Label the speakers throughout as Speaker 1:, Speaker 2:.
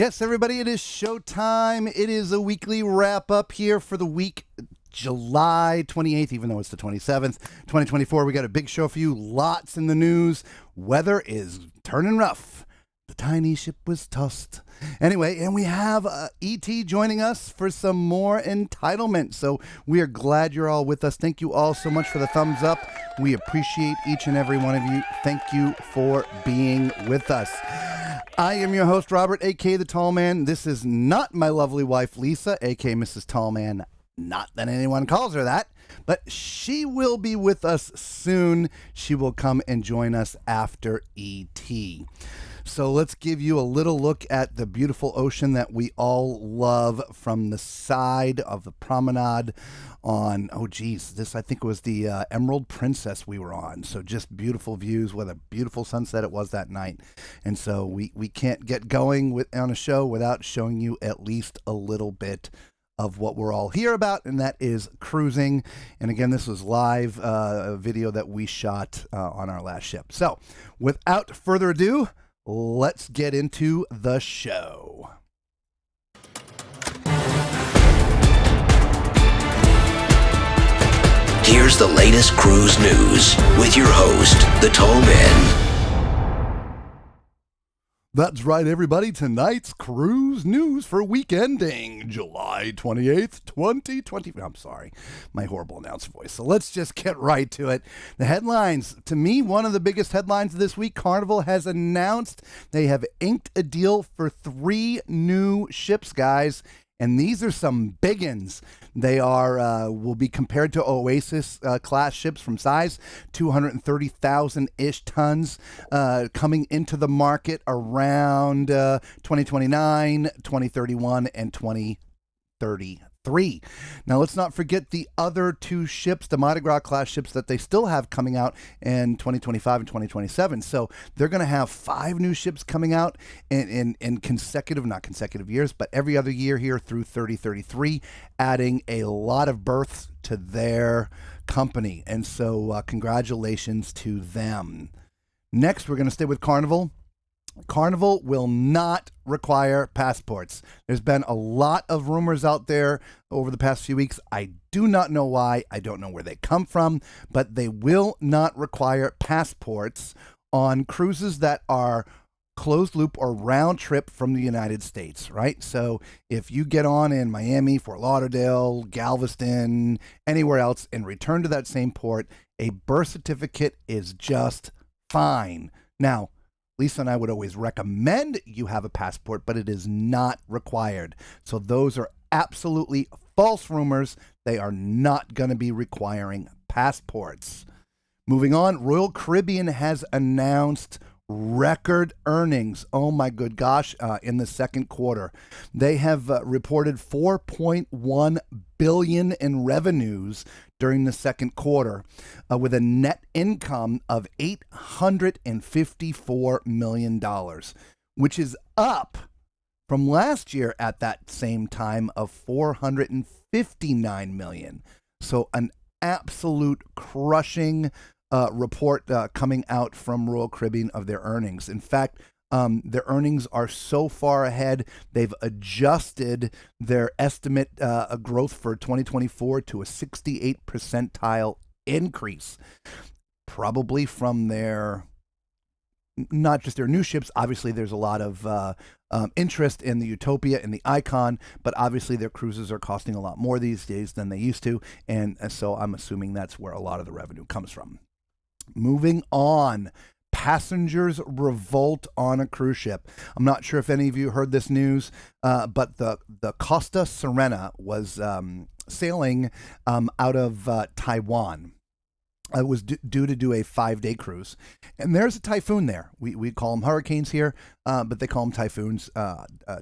Speaker 1: Yes, everybody, it is showtime. It is a weekly wrap up here for the week July 28th, even though it's the 27th, 2024. We got a big show for you. Lots in the news. Weather is turning rough. The tiny ship was tossed. Anyway, and we have E.T. joining us for some more entitlement. So we are glad you're all with us. Thank you all so much for the thumbs up. We appreciate each and every one of you. Thank you for being with us. I am your host, Robert, a.k.a. The Tall Man. This is not my lovely wife, Lisa, a.k.a. Mrs. Tall Man. Not that anyone calls her that, but she will be with us soon. She will come and join us after E.T. So let's give you a little look at the beautiful ocean that we all love from the side of the promenade on, this I think was the Emerald Princess we were on. So just beautiful views. What a beautiful sunset it was that night. And so we can't get going on a show without showing you at least a little bit of what we're all here about, and that is cruising. And again, this was live a video that we shot on our last ship. So without further ado, let's get into the show.
Speaker 2: Here's the latest cruise news with your host, the Tall Man.
Speaker 1: That's right, everybody. Tonight's cruise news for week ending July 28th, 2020. I'm sorry, my horrible announcer voice. So let's just get right to it. The headlines. To me, one of the biggest headlines this week, Carnival has announced they have inked a deal for 3 new ships, guys. And these are some biggins. They are will be compared to Oasis class ships from size, 230,000-ish tons, coming into the market around 2029, 2031, and 2033. Now, let's not forget the other 2 ships, the Mardi Gras class ships that they still have coming out in 2025 and 2027. So they're going to have 5 new ships coming out in not consecutive years, but every other year here through 2033, adding a lot of berths to their company. And so congratulations to them. Next, we're going to stay with Carnival. Carnival will not require passports. There's been a lot of rumors out there over the past few weeks. I do not know why. I don't know where they come from, but they will not require passports on cruises that are closed loop or round trip from the United States, right? So if you get on in Miami, Fort Lauderdale, Galveston, anywhere else and return to that same port, a birth certificate is just fine. Now, Lisa and I would always recommend you have a passport, but it is not required. So those are absolutely false rumors. They are not going to be requiring passports. Moving on, Royal Caribbean has announced record earnings. Oh my good gosh, in the second quarter. They have reported $4.1 billion in revenues during the second quarter, with a net income of $854 million, which is up from last year at that same time of $459 million. So an absolute crushing report coming out from Royal Caribbean of their earnings. In fact, their earnings are so far ahead, they've adjusted their estimate growth for 2024 to a 68th percentile increase, probably from their, not just their new ships. Obviously, there's a lot of interest in the Utopia and the Icon, but obviously their cruises are costing a lot more these days than they used to, and so I'm assuming that's where a lot of the revenue comes from. Moving on. Passengers revolt on a cruise ship. I'm not sure if any of you heard this news, but the Costa Serena was sailing out of Taiwan. It was due to do a 5-day cruise. And there's a typhoon there. We call them hurricanes here, but they call them typhoons.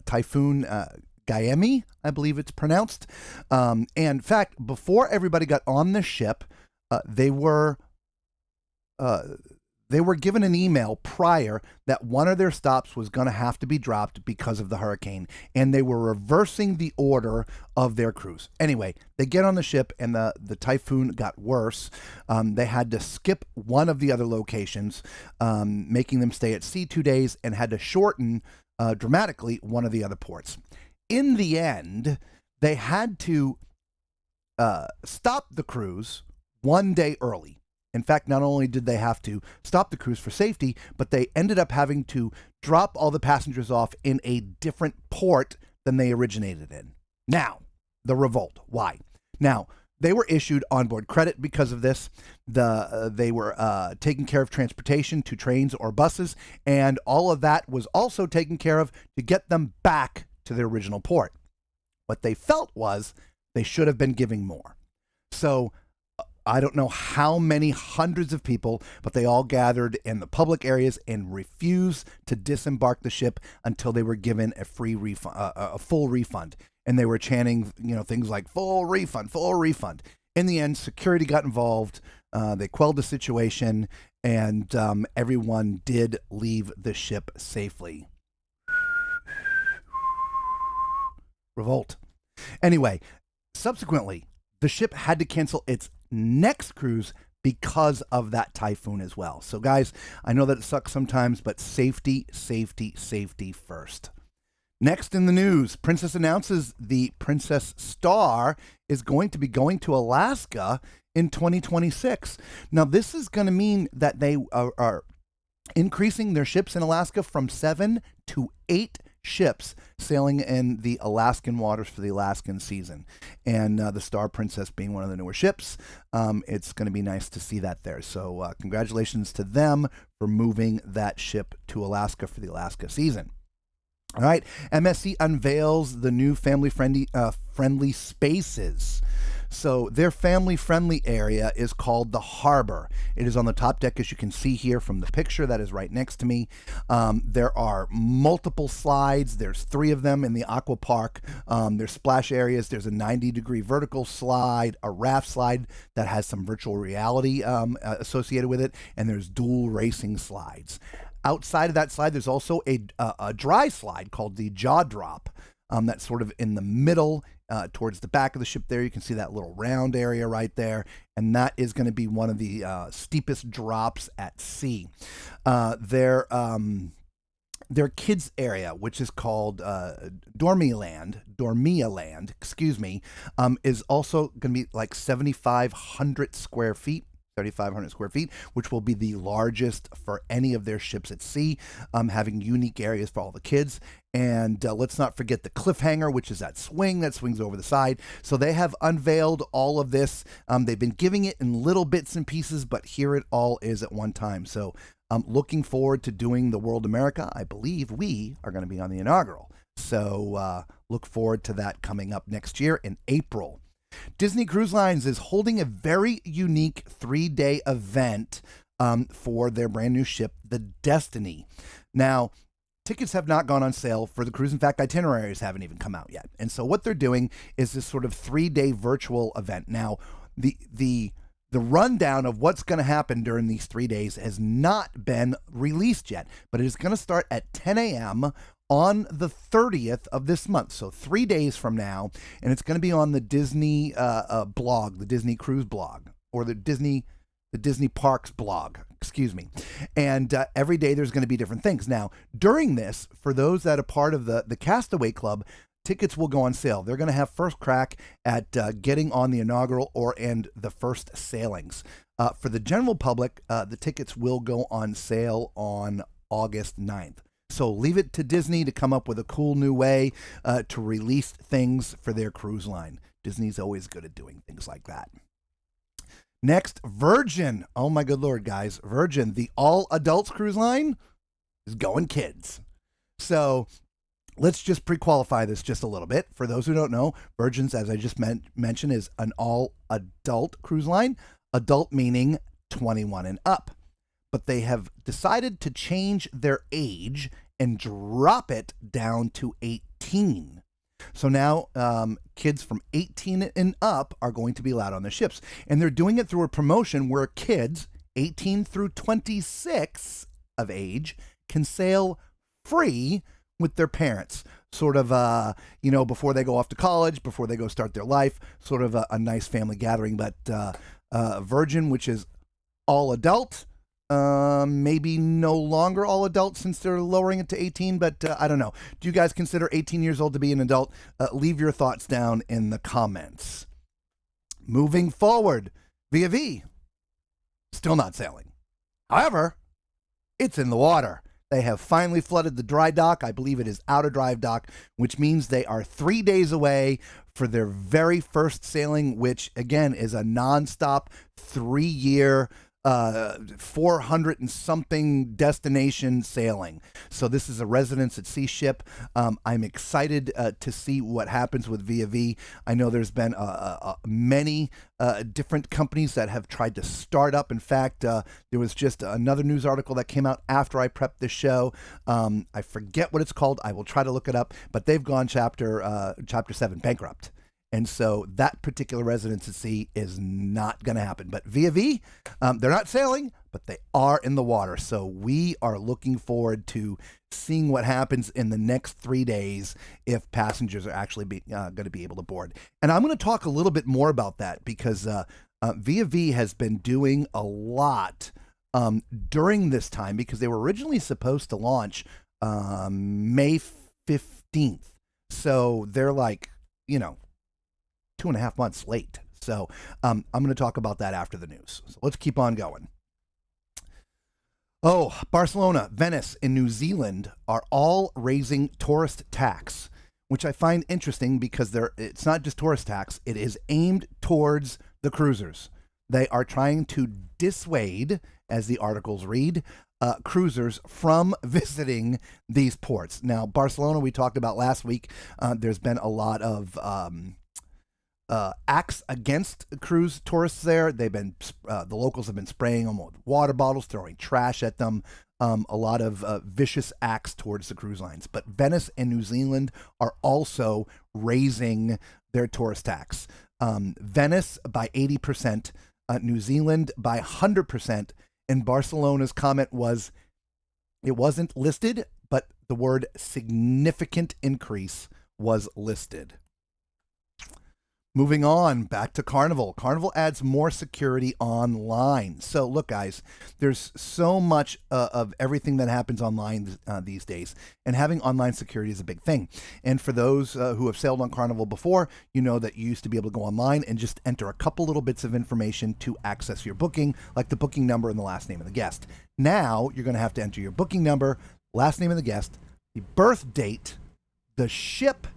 Speaker 1: Typhoon Gaemi, I believe it's pronounced. And in fact, before everybody got on the ship, they were given an email prior that one of their stops was going to have to be dropped because of the hurricane, and they were reversing the order of their cruise. Anyway, they get on the ship, and the typhoon got worse. They had to skip one of the other locations, making them stay at sea 2 days, and had to shorten dramatically one of the other ports. In the end, they had to stop the cruise one day early. In fact, not only did they have to stop the cruise for safety, but they ended up having to drop all the passengers off in a different port than they originated in. Now, the Revolt. Why? Now, they were issued onboard credit because of this. They were taking care of transportation to trains or buses, and all of that was also taken care of to get them back to their original port. What they felt was they should have been giving more. So I don't know how many hundreds of people, but they all gathered in the public areas and refused to disembark the ship until they were given a free refund, a full refund. And they were chanting, things like full refund, full refund. In the end, security got involved. They quelled the situation, and everyone did leave the ship safely. Revolt. Anyway, subsequently, the ship had to cancel its next cruise because of that typhoon as well. So guys, I know that it sucks sometimes, but safety, safety, safety first. Next in the news, Princess announces the Princess Star is going to be going to Alaska in 2026. Now, this is going to mean that they are increasing their ships in Alaska from 7 to 8 ships sailing in the Alaskan waters for the Alaskan season. And the Star Princess being one of the newer ships, it's going to be nice to see that there. So congratulations to them for moving that ship to Alaska for the Alaska season. All right, MSC unveils the new family-friendly spaces. So their family-friendly area is called the Harbor. It is on the top deck, as you can see here from the picture that is right next to me. There are multiple slides. There's 3 of them in the Aqua Park. There's splash areas. There's a 90-degree vertical slide, a raft slide that has some virtual reality associated with it, and there's dual racing slides. Outside of that slide, there's also a dry slide called the Jaw Drop. That's sort of in the middle, towards the back of the ship there. You can see that little round area right there. And that is going to be one of the steepest drops at sea. Their kids area, which is called Dormia Land, is also going to be like 7,500 square feet. 3,500 square feet, which will be the largest for any of their ships at sea, having unique areas for all the kids. And let's not forget the cliffhanger, which is that swing that swings over the side. So they have unveiled all of this. They've been giving it in little bits and pieces, but here it all is at one time. So I'm looking forward to doing the World America. I believe we are going to be on the inaugural. So look forward to that coming up next year in April. Disney Cruise Lines is holding a very unique 3-day event for their brand new ship, the Destiny. Now, tickets have not gone on sale for the cruise. In fact, itineraries haven't even come out yet. And so what they're doing is this sort of 3-day virtual event. Now, the rundown of what's going to happen during these 3 days has not been released yet, but it is going to start at 10 a.m. on the 30th of this month, so 3 days from now, and it's going to be on the Disney blog, the Disney Cruise blog, or the Disney Parks blog, excuse me. And every day there's going to be different things. Now, during this, for those that are part of the Castaway Club, tickets will go on sale. They're going to have first crack at getting on the inaugural and the first sailings. For the general public, the tickets will go on sale on August 9th. So leave it to Disney to come up with a cool new way to release things for their cruise line. Disney's always good at doing things like that. Next, Virgin. Oh my good Lord, guys. Virgin, the all adults cruise line, is going kids. So let's just pre-qualify this just a little bit. For those who don't know, Virgin's, as I just mentioned, is an all adult cruise line. Adult meaning 21 and up. But they have decided to change their age and drop it down to 18. So now kids from 18 and up are going to be allowed on the ships. And they're doing it through a promotion where kids 18 through 26 of age can sail free with their parents. Sort of, before they go off to college, before they go start their life, sort of a nice family gathering. But Virgin, which is all adult, Maybe no longer all adults since they're lowering it to 18, but I don't know. Do you guys consider 18 years old to be an adult? Leave your thoughts down in the comments. Moving forward, Via V, still not sailing. However, it's in the water. They have finally flooded the dry dock. I believe it is outer dry dock, which means they are 3 days away for their very first sailing, which again is a nonstop 3-year 400 and something destination sailing. So this is a residence at sea ship. I'm excited to see what happens with Via V. I know there's been many different companies that have tried to start up. In fact, there was just another news article that came out after I prepped this show. I forget what it's called. I will try to look it up, but they've gone chapter 7 bankrupt. And so that particular residence at sea is not going to happen. But Via V, they're not sailing, but they are in the water. So we are looking forward to seeing what happens in the next 3 days if passengers are actually going to be able to board. And I'm going to talk a little bit more about that because Via V has been doing a lot during this time because they were originally supposed to launch May 15th. So they're like, 2.5 months late. So I'm going to talk about that after the news. So let's keep on going. Oh, Barcelona, Venice, and New Zealand are all raising tourist tax, which I find interesting because it's not just tourist tax. It is aimed towards the cruisers. They are trying to dissuade, as the articles read, cruisers from visiting these ports. Now, Barcelona, we talked about last week. There's been a lot of acts against cruise tourists there. They've been the locals have been spraying them with water bottles, throwing trash at them. A lot of vicious acts towards the cruise lines. But Venice and New Zealand are also raising their tourist tax. Venice by 80%, New Zealand by 100%. And Barcelona's comment was, it wasn't listed, but the word significant increase was listed. Moving on, back to Carnival. Carnival adds more security online. So look, guys, there's so much of everything that happens online these days, and having online security is a big thing. And for those who have sailed on Carnival before, you know that you used to be able to go online and just enter a couple little bits of information to access your booking, like the booking number and the last name of the guest. Now you're going to have to enter your booking number, last name of the guest, the birth date, the ship,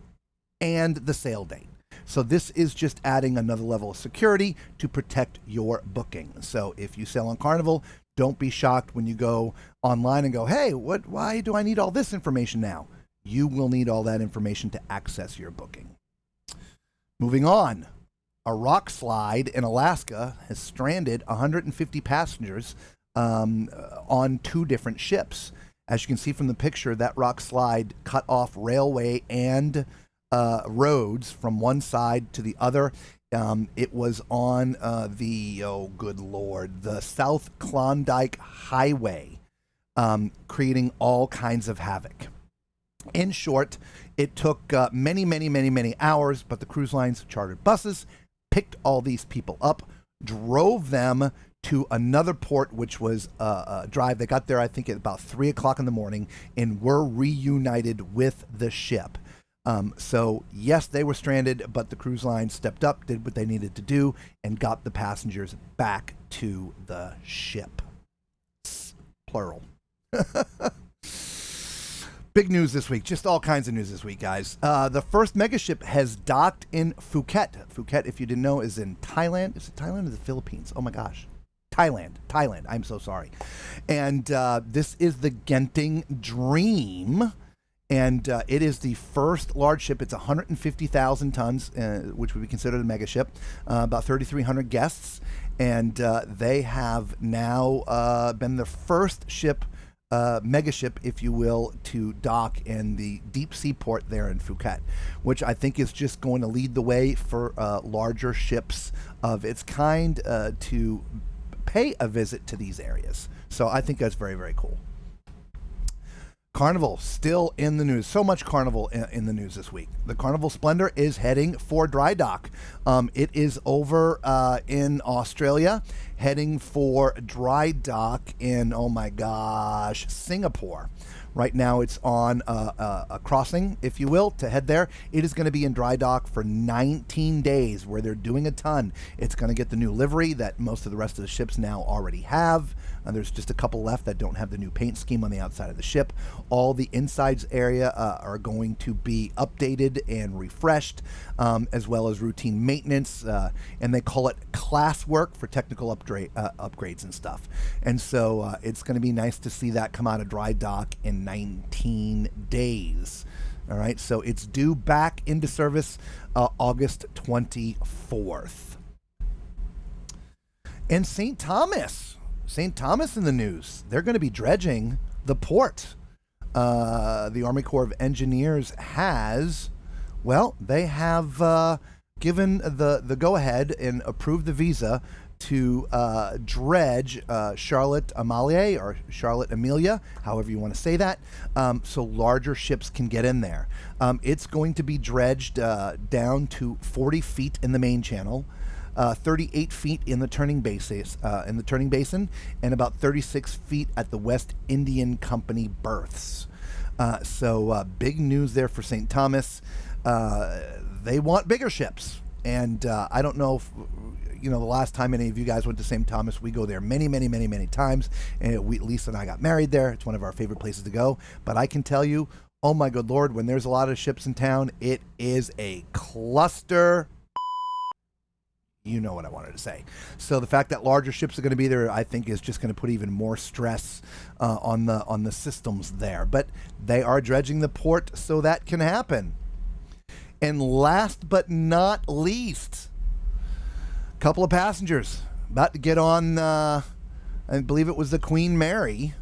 Speaker 1: and the sail date. So this is just adding another level of security to protect your booking. So if you sail on Carnival, don't be shocked when you go online and go, hey, why do I need all this information now? You will need all that information to access your booking. Moving on, a rock slide in Alaska has stranded 150 passengers on 2 different ships. As you can see from the picture, that rock slide cut off railway and roads from one side to the other. It was on the South Klondike Highway, creating all kinds of havoc. In short, it took many hours, but the cruise lines chartered buses, picked all these people up, drove them to another port, which was a drive. They got there, I think, at about 3 o'clock in the morning, and were reunited with the ship. So yes, they were stranded, but the cruise line stepped up, did what they needed to do, and got the passengers back to the ship. Plural. Big news this week. Just all kinds of news this week, guys. The first megaship has docked in Phuket. Phuket, if you didn't know, is in Thailand. Is it Thailand or the Philippines? Oh my gosh. Thailand. I'm so sorry. And this is the Genting Dream. And it is the first large ship. It's 150,000 tons, which would be considered a mega ship, about 3,300 guests. And they have now been the first ship, mega ship, if you will, to dock in the deep sea port there in Phuket, which I think is just going to lead the way for larger ships of its kind to pay a visit to these areas. So I think that's very, very cool. Carnival still in the news. So much Carnival in the news this week. The Carnival Splendor is heading for dry dock. It is over in Australia, heading for dry dock in, oh my gosh, Singapore. Right now it's on a crossing, if you will, to head there. It is going to be in dry dock for 19 days where they're doing a ton. It's going to get the new livery that most of the rest of the ships now already have. There's just a couple left that don't have the new paint scheme on the outside of the ship. All the insides area are going to be updated and refreshed, as well as routine maintenance, and they call it class work for technical upgrades and stuff. And so it's going to be nice to see that come out of dry dock in 19 days. All right, so it's due back into service August 24th. And St. Thomas in the news. They're going to be dredging the port. The Army Corps of Engineers has, well, they have given the go-ahead and approved the visa to dredge Charlotte Amalie, or Charlotte Amelia, however you want to say that, so larger ships can get in there. It's going to be dredged down to 40 feet in the main channel, 38 feet in the turning basin, and about 36 feet at the West Indian Company berths. So big news there for St. Thomas. They want bigger ships, and I don't know if, the last time any of you guys went to St. Thomas. We go there many, many, many, many times, and Lisa and I got married there. It's one of our favorite places to go. But I can tell you, oh my good Lord, when there's a lot of ships in town, it is a cluster. You know what I wanted to say. So the fact that larger ships are going to be there, I think, is just going to put even more stress on the systems there. But they are dredging the port so that can happen. And last but not least, a couple of passengers about to get on, I believe it was the Queen Mary,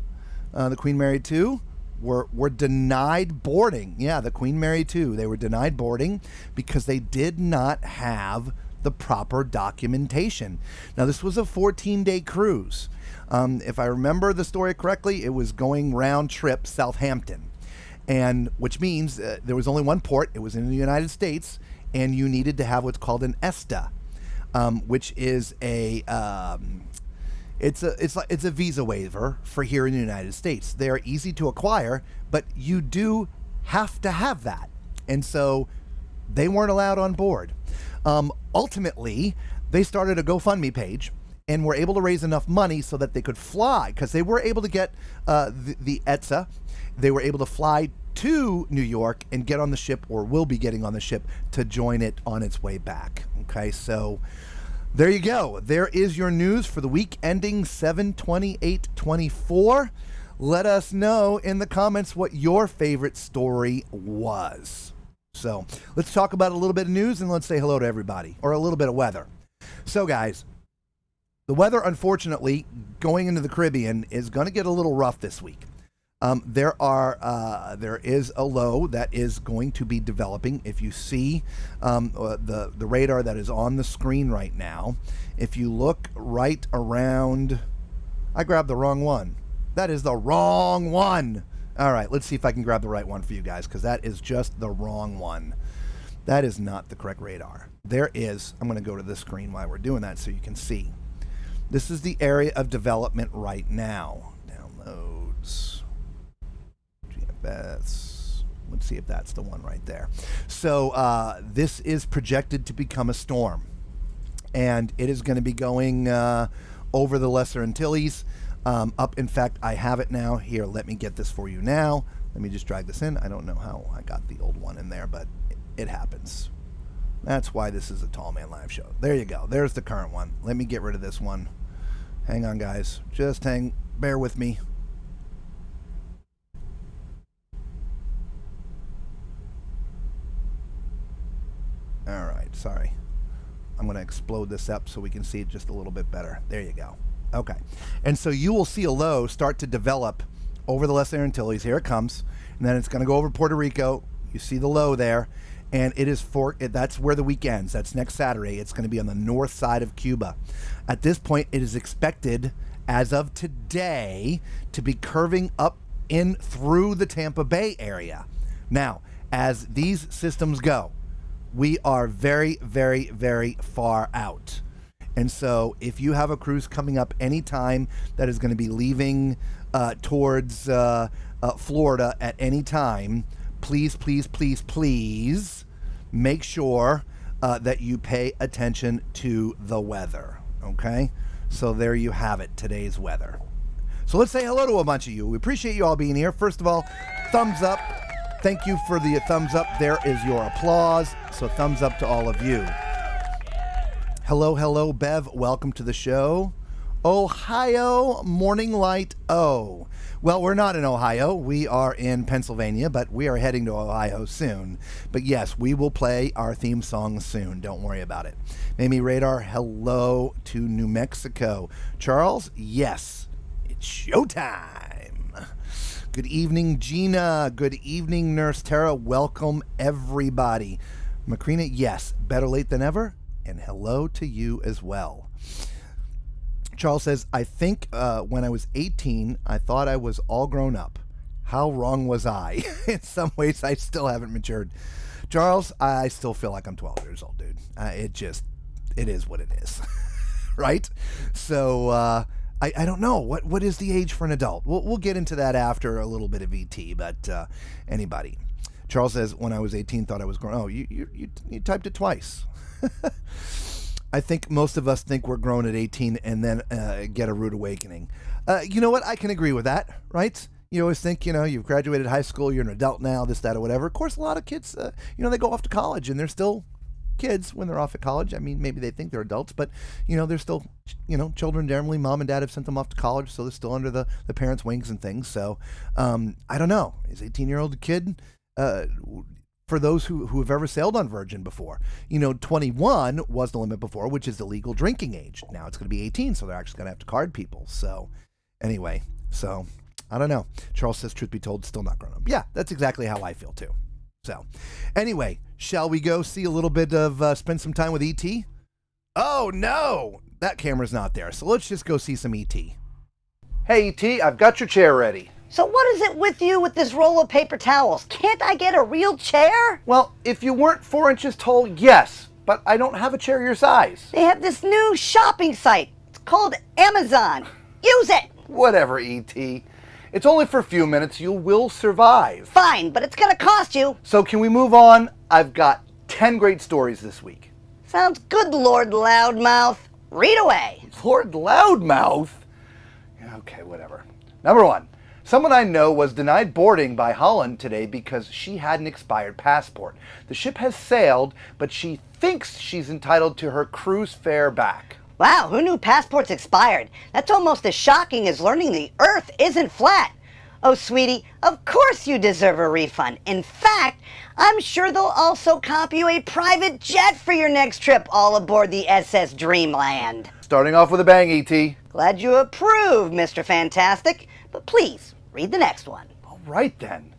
Speaker 1: the Queen Mary 2, were denied boarding. Yeah, the Queen Mary 2. They were denied boarding because they did not have the proper documentation. Now, this was a 14-day cruise. If I remember the story correctly, it was going round trip Southampton, and which means there was only one port. It was in the United States, and you needed to have what's called an ESTA, which is it's a visa waiver for here in the United States. They are easy to acquire, but you do have to have that, and so they weren't allowed on board. Ultimately, they started a GoFundMe page and were able to raise enough money so that they could fly, because they were able to get the ETSA. They were able to fly to New York and get on the ship, or will be getting on the ship, to join it on its way back. Okay, so there you go. There is your news for the week ending 7/28/24. Let us know in the comments what your favorite story was. So let's talk about a little bit of news, and let's say hello to everybody, or a little bit of weather. So guys, the weather, unfortunately, going into the Caribbean is going to get a little rough this week. There is a low that is going to be developing. If you see the radar that is on the screen right now, if you look right around, I grabbed the wrong one. That is the wrong one. All right, let's see if I can grab the right one for you guys, because that is just the wrong one. That is not the correct radar. There is, I'm going to go to this screen while we're doing that so you can see. This is the area of development right now. Downloads. GFS. Let's see if that's the one right there. So this is projected to become a storm, and it is going to be going over the Lesser Antilles. Up, in fact, I have it now. Here, let me get this for you now. Let me just drag this in. I don't know how I got the old one in there, but it happens. That's why this is a Tall Man Live show. There you go. There's the current one. Let me get rid of this one. Hang on, guys. Just bear with me. All right, sorry. I'm going to explode this up so we can see it just a little bit better. There you go. Okay, and so you will see a low start to develop over the Lesser Antilles. Here it comes, and then it's going to go over Puerto Rico. You see the low there, and that's where the week ends. That's next Saturday. It's going to be on the north side of Cuba. At this point, it is expected, as of today, to be curving up in through the Tampa Bay area. Now, as these systems go, we are very, very, very far out. And so if you have a cruise coming up anytime that is going to be leaving towards Florida at any time, please, please, please, please make sure that you pay attention to the weather, okay? So there you have it, today's weather. So let's say hello to a bunch of you. We appreciate you all being here. First of all, thumbs up. Thank you for the thumbs up. There is your applause. So thumbs up to all of you. Hello, hello, Bev. Welcome to the show. Ohio, Morning Light. Oh, well, we're not in Ohio. We are in Pennsylvania, but we are heading to Ohio soon. But yes, we will play our theme song soon. Don't worry about it. Mamie Radar, hello to New Mexico. Charles, yes, it's showtime. Good evening, Gina. Good evening, Nurse Tara. Welcome, everybody. Macrina, yes, better late than ever. And hello to you as well. Charles says, I think when I was 18, I thought I was all grown up. How wrong was I? In some ways, I still haven't matured. Charles, I still feel like I'm 12 years old, dude. It is what it is. Right? So, I don't know. What is the age for an adult? We'll get into that after a little bit of ET, but anybody. Charles says, when I was 18, thought I was grown. Oh, you typed it twice. I think most of us think we're grown at 18 and then get a rude awakening. You know what? I can agree with that, right? You always think, you've graduated high school, you're an adult now, this, that, or whatever. Of course, a lot of kids, they go off to college and they're still kids when they're off at college. I mean, maybe they think they're adults, but, they're still, children generally. Mom and dad have sent them off to college, so they're still under the parents' wings and things. So, I don't know. Is 18-year-old kid... for those who have ever sailed on Virgin before, 21 was the limit before, which is the legal drinking age. Now it's going to be 18, so they're actually going to have to card people. So anyway, I don't know. Charles says, truth be told, still not grown up. Yeah, that's exactly how I feel too. So anyway, shall we go see a little bit of spend some time with E.T.? Oh no, that camera's not there. So let's just go see some E.T. Hey E.T., I've got your chair ready.
Speaker 3: So what is it with you with this roll of paper towels? Can't I get a real chair?
Speaker 1: Well, if you weren't 4 inches tall, yes, but I don't have a chair your size.
Speaker 3: They have this new shopping site. It's called Amazon. Use it!
Speaker 1: Whatever, E.T. It's only for a few minutes. You will survive.
Speaker 3: Fine, but it's gonna cost you.
Speaker 1: So can we move on? I've got 10 great stories this week.
Speaker 3: Sounds good, Lord Loudmouth. Read away.
Speaker 1: Lord Loudmouth? Okay, whatever. Number 1. Someone I know was denied boarding by Holland today because she had an expired passport. The ship has sailed, but she thinks she's entitled to her cruise fare back.
Speaker 3: Wow, who knew passports expired? That's almost as shocking as learning the Earth isn't flat. Oh, sweetie, of course you deserve a refund. In fact, I'm sure they'll also comp you a private jet for your next trip all aboard the SS Dreamland.
Speaker 1: Starting off with a bang, E.T.
Speaker 3: Glad you approve, Mr. Fantastic. But please, read the next one.
Speaker 1: All right, then.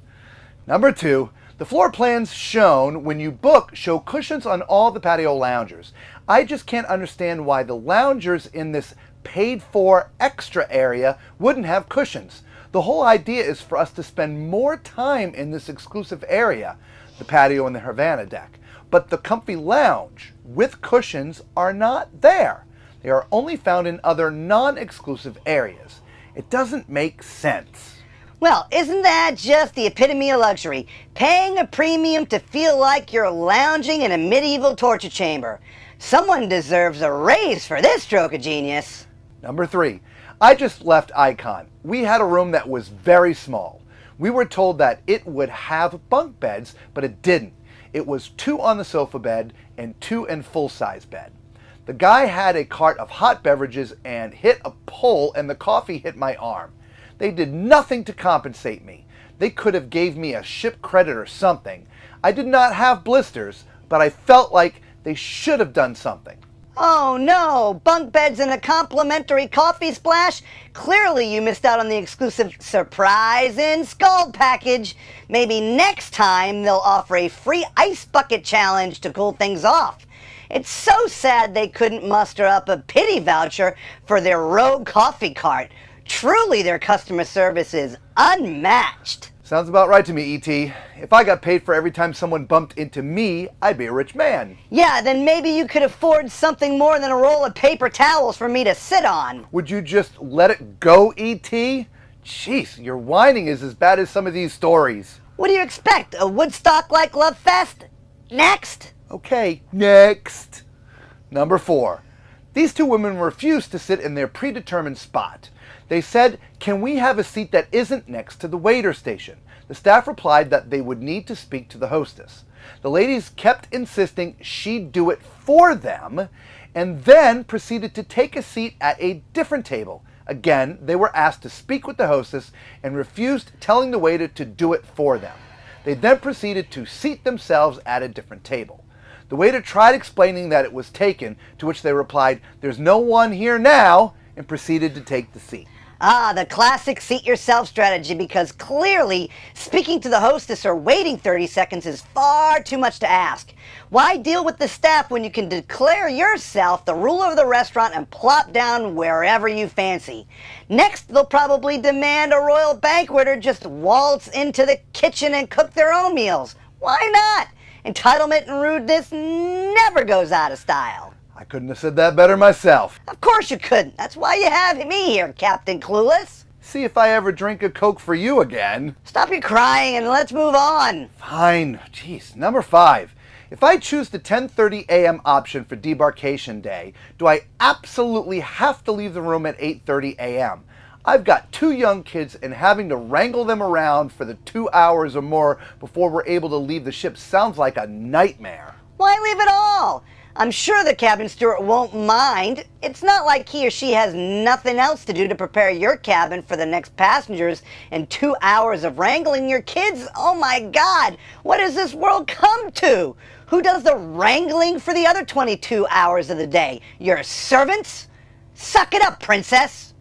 Speaker 1: Number 2, the floor plans shown when you book show cushions on all the patio loungers. I just can't understand why the loungers in this paid-for extra area wouldn't have cushions. The whole idea is for us to spend more time in this exclusive area, the patio and the Havana deck. But the comfy lounge with cushions are not there. They are only found in other non-exclusive areas. It doesn't make sense.
Speaker 3: Well, isn't that just the epitome of luxury? Paying a premium to feel like you're lounging in a medieval torture chamber. Someone deserves a raise for this stroke of genius.
Speaker 1: Number 3, I just left Icon. We had a room that was very small. We were told that it would have bunk beds, but it didn't. It was 2 on the sofa bed and 2 in full-size bed. The guy had a cart of hot beverages and hit a pole, and the coffee hit my arm. They did nothing to compensate me. They could have gave me a ship credit or something. I did not have blisters, but I felt like they should have done something.
Speaker 3: Oh no, bunk beds and a complimentary coffee splash? Clearly you missed out on the exclusive surprise in Skull package. Maybe next time they'll offer a free ice bucket challenge to cool things off. It's so sad they couldn't muster up a pity voucher for their rogue coffee cart. Truly, their customer service is unmatched.
Speaker 1: Sounds about right to me, E.T. If I got paid for every time someone bumped into me, I'd be a rich man.
Speaker 3: Yeah, then maybe you could afford something more than a roll of paper towels for me to sit on.
Speaker 1: Would you just let it go, E.T.? Jeez, your whining is as bad as some of these stories.
Speaker 3: What do you expect? A Woodstock-like love fest? Next.
Speaker 1: Okay, next. Number 4. These two women refused to sit in their predetermined spot. They said, "Can we have a seat that isn't next to the waiter station?" The staff replied that they would need to speak to the hostess. The ladies kept insisting she'd do it for them, and then proceeded to take a seat at a different table. Again, they were asked to speak with the hostess and refused, telling the waiter to do it for them. They then proceeded to seat themselves at a different table. The waiter tried explaining that it was taken, to which they replied, "There's no one here now," and proceeded to take the seat.
Speaker 3: Ah, the classic seat yourself strategy, because clearly speaking to the hostess or waiting 30 seconds is far too much to ask. Why deal with the staff when you can declare yourself the ruler of the restaurant and plop down wherever you fancy? Next, they'll probably demand a royal banqueter just waltz into the kitchen and cook their own meals. Why not? Entitlement and rudeness never goes out of style.
Speaker 1: I couldn't have said that better myself.
Speaker 3: Of course you couldn't. That's why you have me here, Captain Clueless.
Speaker 1: See if I ever drink a Coke for you again.
Speaker 3: Stop your crying and let's move on.
Speaker 1: Fine. Jeez. Number 5. If I choose the 10:30 a.m. option for debarkation day, do I absolutely have to leave the room at 8:30 a.m.? I've got 2 young kids, and having to wrangle them around for the 2 hours or more before we're able to leave the ship sounds like a nightmare.
Speaker 3: Why leave it all? I'm sure the cabin steward won't mind. It's not like he or she has nothing else to do to prepare your cabin for the next passengers, and 2 hours of wrangling your kids. Oh my God, what has this world come to? Who does the wrangling for the other 22 hours of the day? Your servants? Suck it up, princess.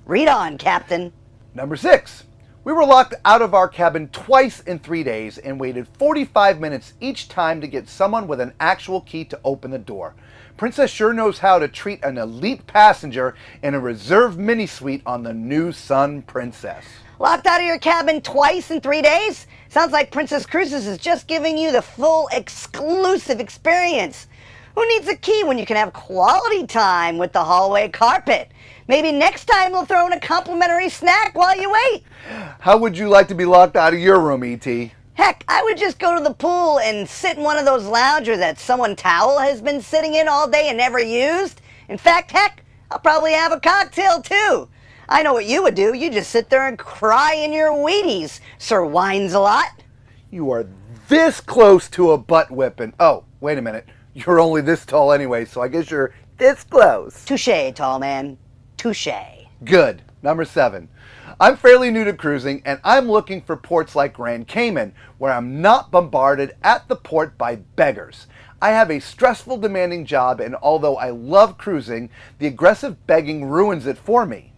Speaker 3: Read on, Captain.
Speaker 1: Number 6. We were locked out of our cabin twice in 3 days and waited 45 minutes each time to get someone with an actual key to open the door. Princess sure knows how to treat an elite passenger in a reserved mini-suite on the new Sun Princess.
Speaker 3: Locked out of your cabin twice in 3 days? Sounds like Princess Cruises is just giving you the full exclusive experience. Who needs a key when you can have quality time with the hallway carpet? Maybe next time we'll throw in a complimentary snack while you wait.
Speaker 1: How would you like to be locked out of your room, E.T.?
Speaker 3: Heck, I would just go to the pool and sit in one of those loungers that someone towel has been sitting in all day and never used. In fact, heck, I'll probably have a cocktail too. I know what you would do. You just sit there and cry in your Wheaties, Sir Wines-a-Lot.
Speaker 1: You are this close to a butt whipping. Oh, wait a minute. You're only this tall anyway, so I guess you're this close.
Speaker 3: Touché, tall man. Touché.
Speaker 1: Good. Number 7. I'm fairly new to cruising, and I'm looking for ports like Grand Cayman, where I'm not bombarded at the port by beggars. I have a stressful, demanding job, and although I love cruising, the aggressive begging ruins it for me.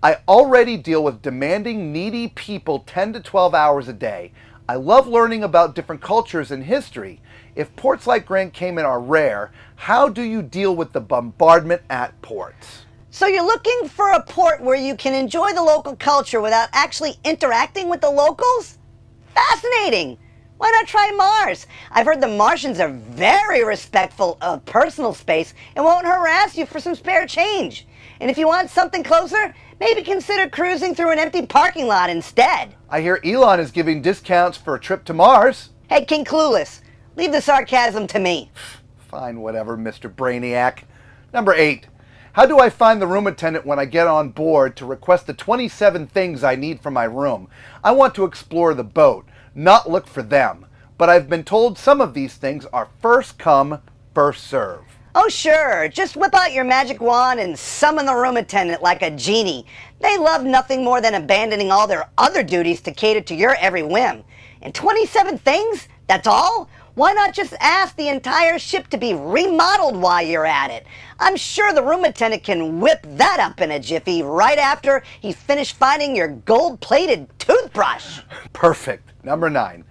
Speaker 1: I already deal with demanding, needy people 10 to 12 hours a day. I love learning about different cultures and history. If ports like Grand Cayman are rare, how do you deal with the bombardment at ports?
Speaker 3: So you're looking for a port where you can enjoy the local culture without actually interacting with the locals? Fascinating! Why not try Mars? I've heard the Martians are very respectful of personal space and won't harass you for some spare change. And if you want something closer, maybe consider cruising through an empty parking lot instead.
Speaker 1: I hear Elon is giving discounts for a trip to Mars.
Speaker 3: Hey, King Clueless, leave the sarcasm to me.
Speaker 1: Fine, whatever, Mr. Brainiac. Number 8. How do I find the room attendant when I get on board to request the 27 things I need for my room? I want to explore the boat, not look for them. But I've been told some of these things are first come, first serve.
Speaker 3: Oh sure, just whip out your magic wand and summon the room attendant like a genie. They love nothing more than abandoning all their other duties to cater to your every whim. And 27 things? That's all? Why not just ask the entire ship to be remodeled while you're at it? I'm sure the room attendant can whip that up in a jiffy right after he's finished finding your gold-plated toothbrush.
Speaker 1: Perfect. Number 9.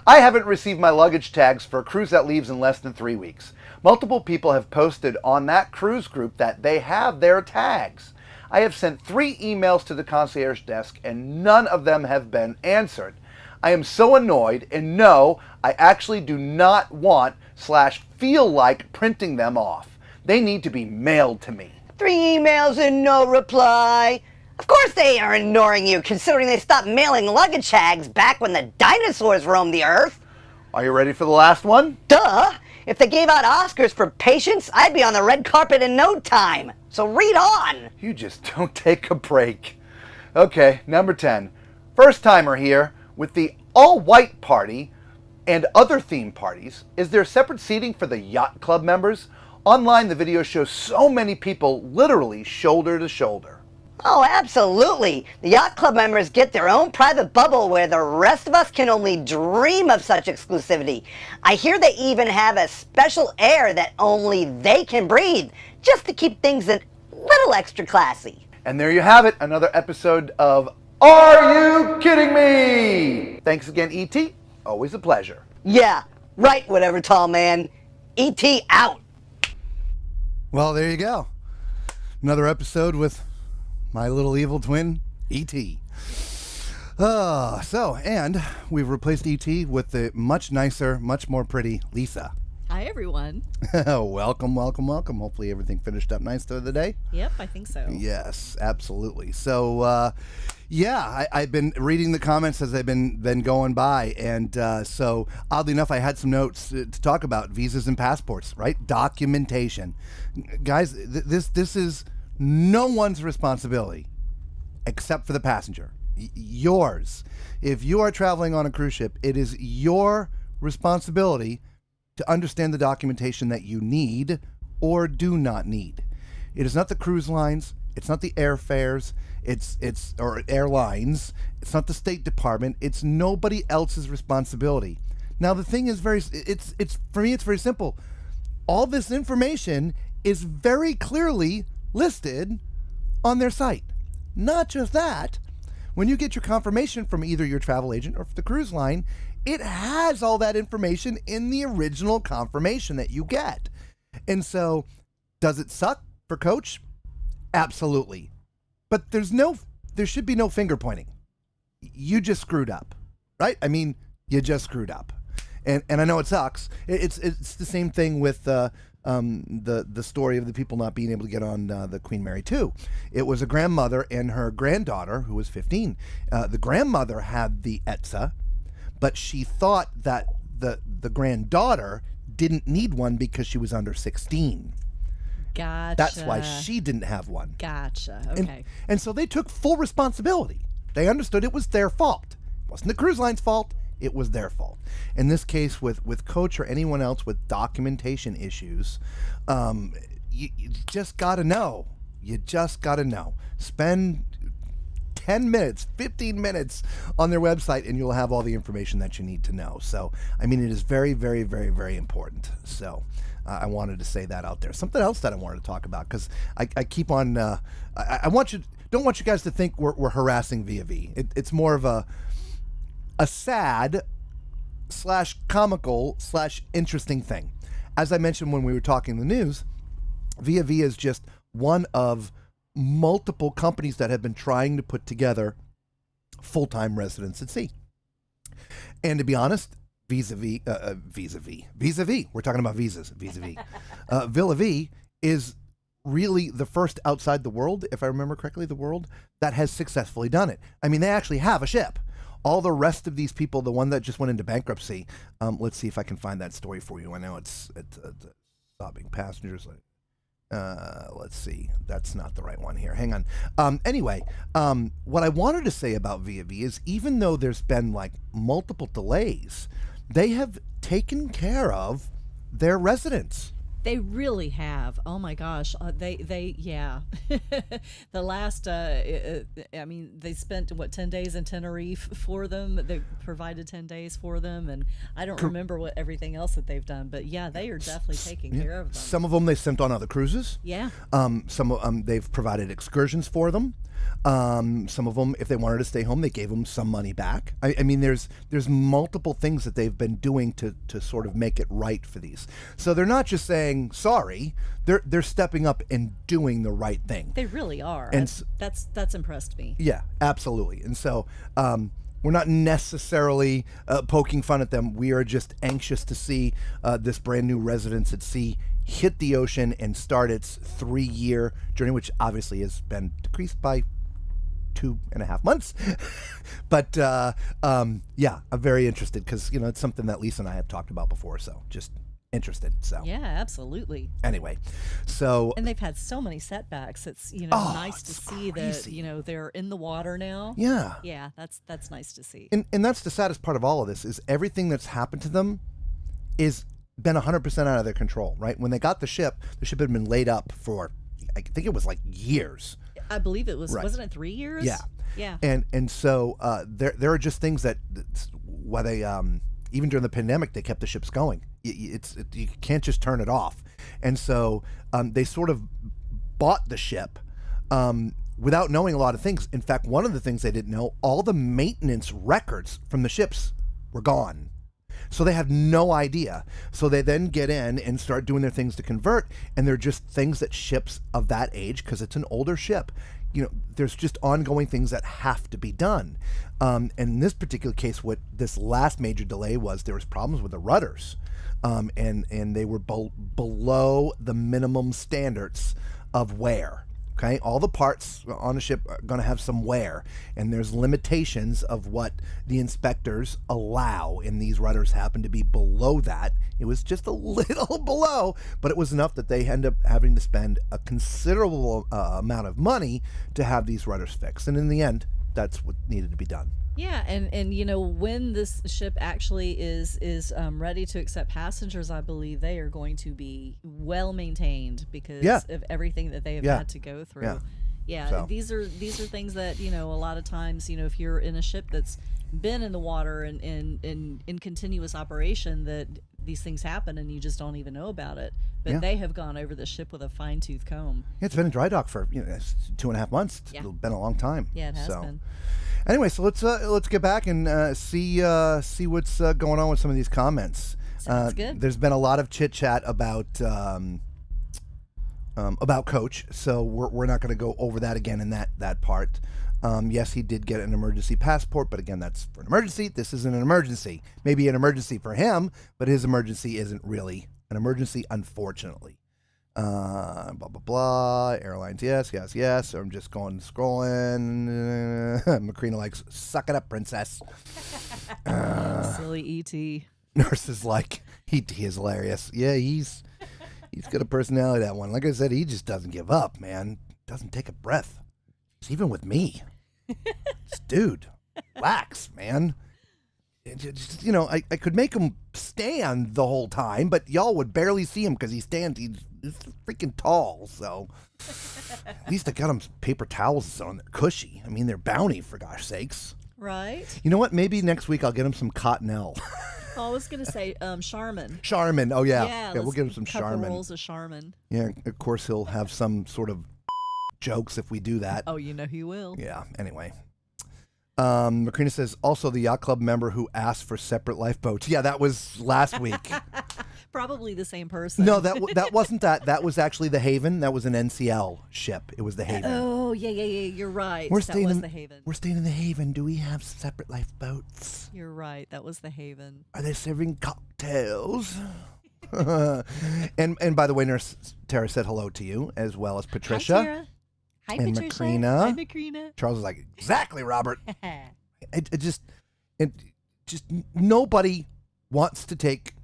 Speaker 1: I haven't received my luggage tags for a cruise that leaves in less than 3 weeks. Multiple people have posted on that cruise group that they have their tags. I have sent 3 emails to the concierge desk and none of them have been answered. I am so annoyed, and no, I actually do not want/feel like printing them off. They need to be mailed to me.
Speaker 3: 3 emails and no reply. Of course they are ignoring you, considering they stopped mailing luggage tags back when the dinosaurs roamed the earth.
Speaker 1: Are you ready for the last one?
Speaker 3: Duh! If they gave out Oscars for patience, I'd be on the red carpet in no time. So read on.
Speaker 1: You just don't take a break. Okay, number 10. First timer here. With the all-white party and other theme parties, is there separate seating for the Yacht Club members? Online, the video shows so many people literally shoulder to shoulder.
Speaker 3: Oh, absolutely. The Yacht Club members get their own private bubble where the rest of us can only dream of such exclusivity. I hear they even have a special air that only they can breathe, just to keep things a little extra classy.
Speaker 1: And there you have it, another episode of Are You Kidding Me? Thanks again, E.T. Always a pleasure.
Speaker 3: Yeah, right, whatever, tall man. E.T. out.
Speaker 1: Well, there you go. Another episode with my little evil twin, E.T. And we've replaced E.T. with the much nicer, much more pretty Lisa.
Speaker 4: Hi, everyone.
Speaker 1: Welcome. Hopefully everything finished up nice the other day.
Speaker 4: Yep, I think so.
Speaker 1: Yes, absolutely. So, I've been reading the comments as they've been going by, and so oddly enough, I had some notes to talk about visas and passports, right? Documentation, guys. This is no one's responsibility except for the passenger. Yours. If you are traveling on a cruise ship, it is your responsibility to understand the documentation that you need or do not need. It is not the cruise lines, it's not the airfares, or airlines, it's not the State Department, it's nobody else's responsibility. Now the thing is for me it's very simple. All this information is very clearly listed on their site. Not just that, when you get your confirmation from either your travel agent or the cruise line, it has all that information in the original confirmation that you get. And so, does it suck for Coach? Absolutely. But there should be no finger pointing. You just screwed up, right? I mean, you just screwed up. And I know it sucks. It's the same thing with the story of the people not being able to get on the Queen Mary 2. It was a grandmother and her granddaughter who was 15. The grandmother had the ETSA, but she thought that the granddaughter didn't need one because she was under 16.
Speaker 4: Gotcha.
Speaker 1: That's why she didn't have one.
Speaker 4: Gotcha. Okay.
Speaker 1: And so they took full responsibility. They understood it was their fault. It wasn't the cruise line's fault. It was their fault. In this case, with Coach or anyone else with documentation issues, you just got to know. You just got to know. Spend 10 minutes, 15 minutes on their website, and you'll have all the information that you need to know. So, I mean, it is very, very, very, very important. So, I wanted to say that out there. Something else that I wanted to talk about, because I keep on, don't want you guys to think we're harassing VIV. It's more of a sad / comical / interesting thing. As I mentioned when we were talking the news, VIV is just one of multiple companies that have been trying to put together full-time residents at sea. And to be honest, vis-a-vis, we're talking about visas, vis-a-vis. VIV is really the first outside the world, if I remember correctly, the world that has successfully done it. I mean, they actually have a ship. All the rest of these people, the one that just went into bankruptcy, let's see if I can find that story for you. I know it's stopping passengers. Let's see. That's not the right one here. Hang on. Anyway, what I wanted to say about VIV is even though there's been like multiple delays, they have taken care of their residents.
Speaker 4: They really have. Oh my gosh. Yeah. The last, I mean, they spent 10 days in Tenerife for them. They provided 10 days for them. And I don't remember what everything else that they've done, but yeah, they are definitely taking care of them.
Speaker 1: Some of them they sent on other cruises.
Speaker 4: Yeah.
Speaker 1: Some of they've provided excursions for them. Some of them, if they wanted to stay home, they gave them some money back. I mean, there's multiple things that they've been doing to sort of make it right for these. So they're not just saying sorry; they're stepping up and doing the right thing.
Speaker 4: They really are.
Speaker 1: And
Speaker 4: that's impressed me.
Speaker 1: Yeah, absolutely. And so we're not necessarily poking fun at them. We are just anxious to see this brand new residence at sea hit the ocean and start its 3-year journey, which obviously has been decreased by 2.5 months. But yeah, I'm very interested because, it's something that Lisa and I have talked about before. So just interested. So
Speaker 4: Yeah, absolutely.
Speaker 1: anyway, so
Speaker 4: And they've had so many setbacks. It's nice to
Speaker 1: it's
Speaker 4: see
Speaker 1: crazy.
Speaker 4: that they're in the water now.
Speaker 1: yeah.
Speaker 4: Yeah, that's nice to see.
Speaker 1: And that's the saddest part of all of this is everything that's happened to them is been 100% out of their control, right? When they got the ship had been laid up for, I think it was like years.
Speaker 4: I believe it was
Speaker 1: Right.
Speaker 4: wasn't it 3 years?
Speaker 1: Yeah.
Speaker 4: Yeah.
Speaker 1: And so there are just things that why they even during the pandemic they kept the ships going. You can't just turn it off, and so they sort of bought the ship without knowing a lot of things. In fact, one of the things they didn't know, all the maintenance records from the ships were gone. So they have no idea. So they then get in and start doing their things to convert, and they're just things that ships of that age, because it's an older ship, there's just ongoing things that have to be done. And in this particular case, what this last major delay was, there was problems with the rudders, and they were below the minimum standards of wear. Okay, all the parts on a ship are going to have some wear, and there's limitations of what the inspectors allow, and these rudders happen to be below that. It was just a little below, but it was enough that they end up having to spend a considerable amount of money to have these rudders fixed. And in the end, that's what needed to be done.
Speaker 4: Yeah, and when this ship actually is ready to accept passengers, I believe they are going to be well maintained because
Speaker 1: Yeah.
Speaker 4: of everything that they have
Speaker 1: Yeah.
Speaker 4: had to go through.
Speaker 1: Yeah.
Speaker 4: Yeah,
Speaker 1: So-
Speaker 4: these are things that a lot of times if you're in a ship that's been in the water and in continuous operation, that these things happen and you just don't even know about it. But
Speaker 1: Yeah.
Speaker 4: they have gone over the ship with a fine tooth comb.
Speaker 1: Yeah, it's been in dry dock for 2.5 months. It's
Speaker 4: Yeah.
Speaker 1: been a long time.
Speaker 4: Yeah, it has
Speaker 1: So,
Speaker 4: been.
Speaker 1: Anyway, so let's get back and see what's going on with some of these comments.
Speaker 4: Sounds good.
Speaker 1: There's been a lot of chit chat about Coach, so we're not going to go over that again in that part. Yes, he did get an emergency passport, but again, that's for an emergency. This isn't an emergency. Maybe an emergency for him, but his emergency isn't really an emergency, unfortunately. Blah blah blah. Airlines, yes. So I'm just scrolling. Macrina likes, suck it up, princess.
Speaker 4: Silly E.T.
Speaker 1: Nurse is like, he is hilarious. Yeah, he's got a personality, that one. Like I said, he just doesn't give up, man. Doesn't take a breath. It's even with me. Dude, relax, man. I could make him stand the whole time, but y'all would barely see him because he's freaking tall. So at least I got him some paper towels on. They're cushy. I mean, they're Bounty, for gosh sakes.
Speaker 4: Right?
Speaker 1: You know what? Maybe next week I'll get him some Cottonelle.
Speaker 4: Oh, I was gonna say Charmin.
Speaker 1: Charmin. Oh yeah.
Speaker 4: Yeah,
Speaker 1: We'll
Speaker 4: let's
Speaker 1: give him some
Speaker 4: couple
Speaker 1: Charmin.
Speaker 4: rolls of Charmin.
Speaker 1: Yeah. Of course he'll have some sort of jokes if we do that.
Speaker 4: Oh, he will.
Speaker 1: Yeah. Anyway. Macrina says, also the Yacht Club member who asked for separate lifeboats. Yeah, that was last week.
Speaker 4: Probably the same person.
Speaker 1: No, that wasn't that. That was actually the Haven. That was an NCL ship. It was the Haven.
Speaker 4: Oh, yeah. You're right.
Speaker 1: We're
Speaker 4: that
Speaker 1: staying
Speaker 4: was
Speaker 1: in
Speaker 4: the Haven.
Speaker 1: We're staying in the Haven. Do we have separate lifeboats?
Speaker 4: You're right. That was the Haven.
Speaker 1: Are they serving cocktails? and by the way, Nurse Tara said hello to you, as well as Patricia.
Speaker 4: Hi, Tara. Hi,
Speaker 1: And
Speaker 4: Patricia.
Speaker 1: Macrina.
Speaker 4: Hi, Macrina.
Speaker 1: Charles is like, exactly, Robert. It just nobody wants to take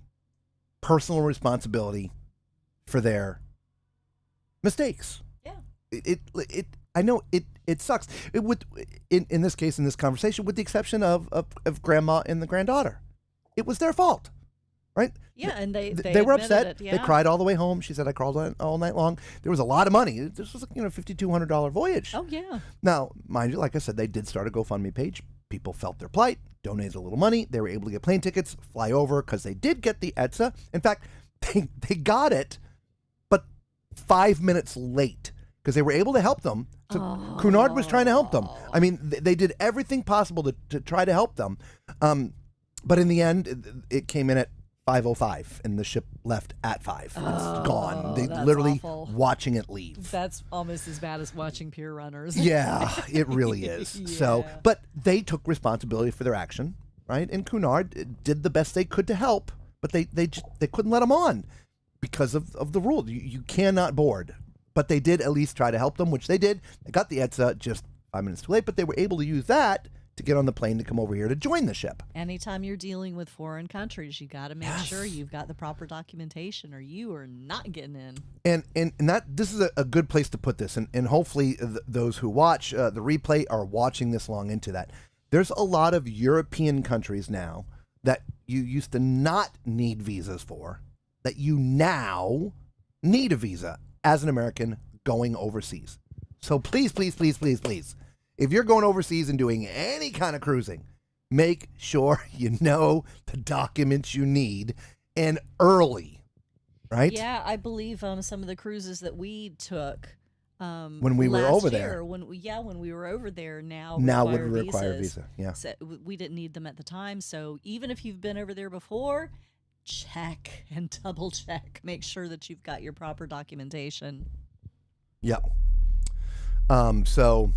Speaker 1: personal responsibility for their mistakes.
Speaker 4: Yeah.
Speaker 1: I know it sucks. It would in this case, in this conversation, with the exception of grandma and the granddaughter. It was their fault, right?
Speaker 4: Yeah, and they
Speaker 1: were
Speaker 4: admitted
Speaker 1: upset.
Speaker 4: it,
Speaker 1: They
Speaker 4: yeah.
Speaker 1: cried all the way home. She said, I cried all night long. There was a lot of money. This was $5,200 voyage.
Speaker 4: Oh, yeah.
Speaker 1: Now, mind you, like I said, they did start a GoFundMe page. People felt their plight, donated a little money. They were able to get plane tickets, fly over, because they did get the ETSA. In fact, they got it, but 5 minutes late. because they were able to help them. So Cunard was trying to help them. I mean, they did everything possible to try to help them. But in the end, it came in at 5:05, and the ship left at 5. It's gone. They
Speaker 4: that's
Speaker 1: literally
Speaker 4: awful.
Speaker 1: watching it leave.
Speaker 4: That's almost as bad as watching pier runners.
Speaker 1: Yeah, it really is.
Speaker 4: Yeah.
Speaker 1: So, but they took responsibility for their action, right? And Cunard did the best they could to help, but they couldn't let them on because of the rule. You cannot board. But they did at least try to help them, which they did. They got the ETSA just 5 minutes too late, but they were able to use that to get on the plane to come over here to join the ship.
Speaker 4: Anytime you're dealing with foreign countries, you got to make sure you've got the proper documentation, or you are not getting in.
Speaker 1: And that this is a good place to put this, and hopefully those who watch the replay are watching this long into that. There's a lot of European countries now that you used to not need visas for, that you now need a visa as an American going overseas. So please, please, please, please, please, if you're going overseas and doing any kind of cruising, make sure you know the documents you need and early, right?
Speaker 4: Yeah, I believe some of the cruises that we took
Speaker 1: when we were
Speaker 4: last
Speaker 1: over
Speaker 4: year,
Speaker 1: there.
Speaker 4: When we were over there, now
Speaker 1: would require a
Speaker 4: visas.
Speaker 1: visa. Yeah.
Speaker 4: So we didn't need them at the time. So even if you've been over there before, check and double check. Make sure that you've got your proper documentation.
Speaker 1: Yeah. So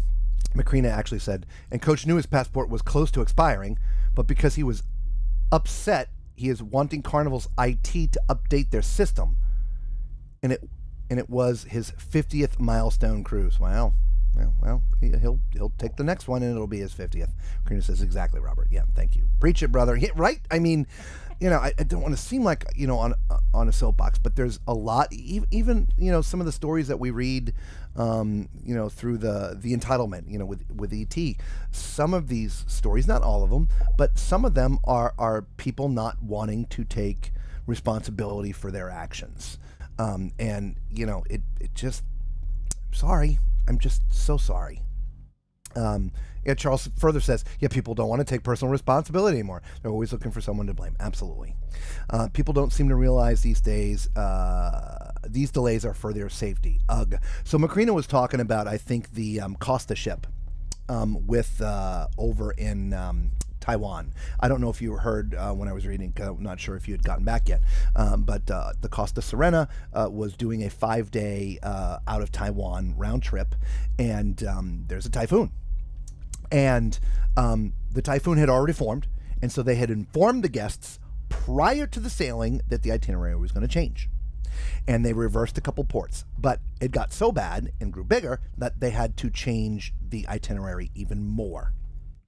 Speaker 1: Macrina actually said, and Coach knew his passport was close to expiring, but because he was upset, he is wanting Carnival's IT to update their system. And it was his 50th milestone cruise. Wow. Well, he'll take the next one, and it'll be his 50th. Macrina says, exactly, Robert. Yeah, thank you. Preach it, brother. Yeah, right? I mean, I don't want to seem like, on a soapbox, but there's a lot, even, some of the stories that we read, through the entitlement, with ET, some of these stories, not all of them, but some of them are people not wanting to take responsibility for their actions. It just, sorry. I'm just so sorry. Charles further says, people don't want to take personal responsibility anymore. They're always looking for someone to blame. Absolutely. People don't seem to realize these days these delays are for their safety. Ugh. So Macrina was talking about, I think, the Costa ship with over in Taiwan. I don't know if you heard when I was reading, I'm not sure if you had gotten back yet, but the Costa Serena was doing a 5-day out of Taiwan round trip, and there's a typhoon. And the typhoon had already formed, and so they had informed the guests prior to the sailing that the itinerary was going to change. And they reversed a couple ports, but it got so bad and grew bigger that they had to change the itinerary even more.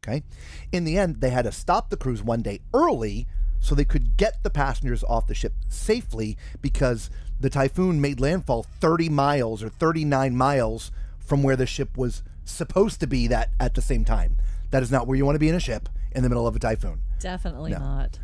Speaker 1: Okay. In the end, they had to stop the cruise one day early so they could get the passengers off the ship safely, because the typhoon made landfall 30 miles or 39 miles from where the ship was supposed to be that at the same time. That is not where you want to be in a ship in the middle of a typhoon.
Speaker 4: Definitely not.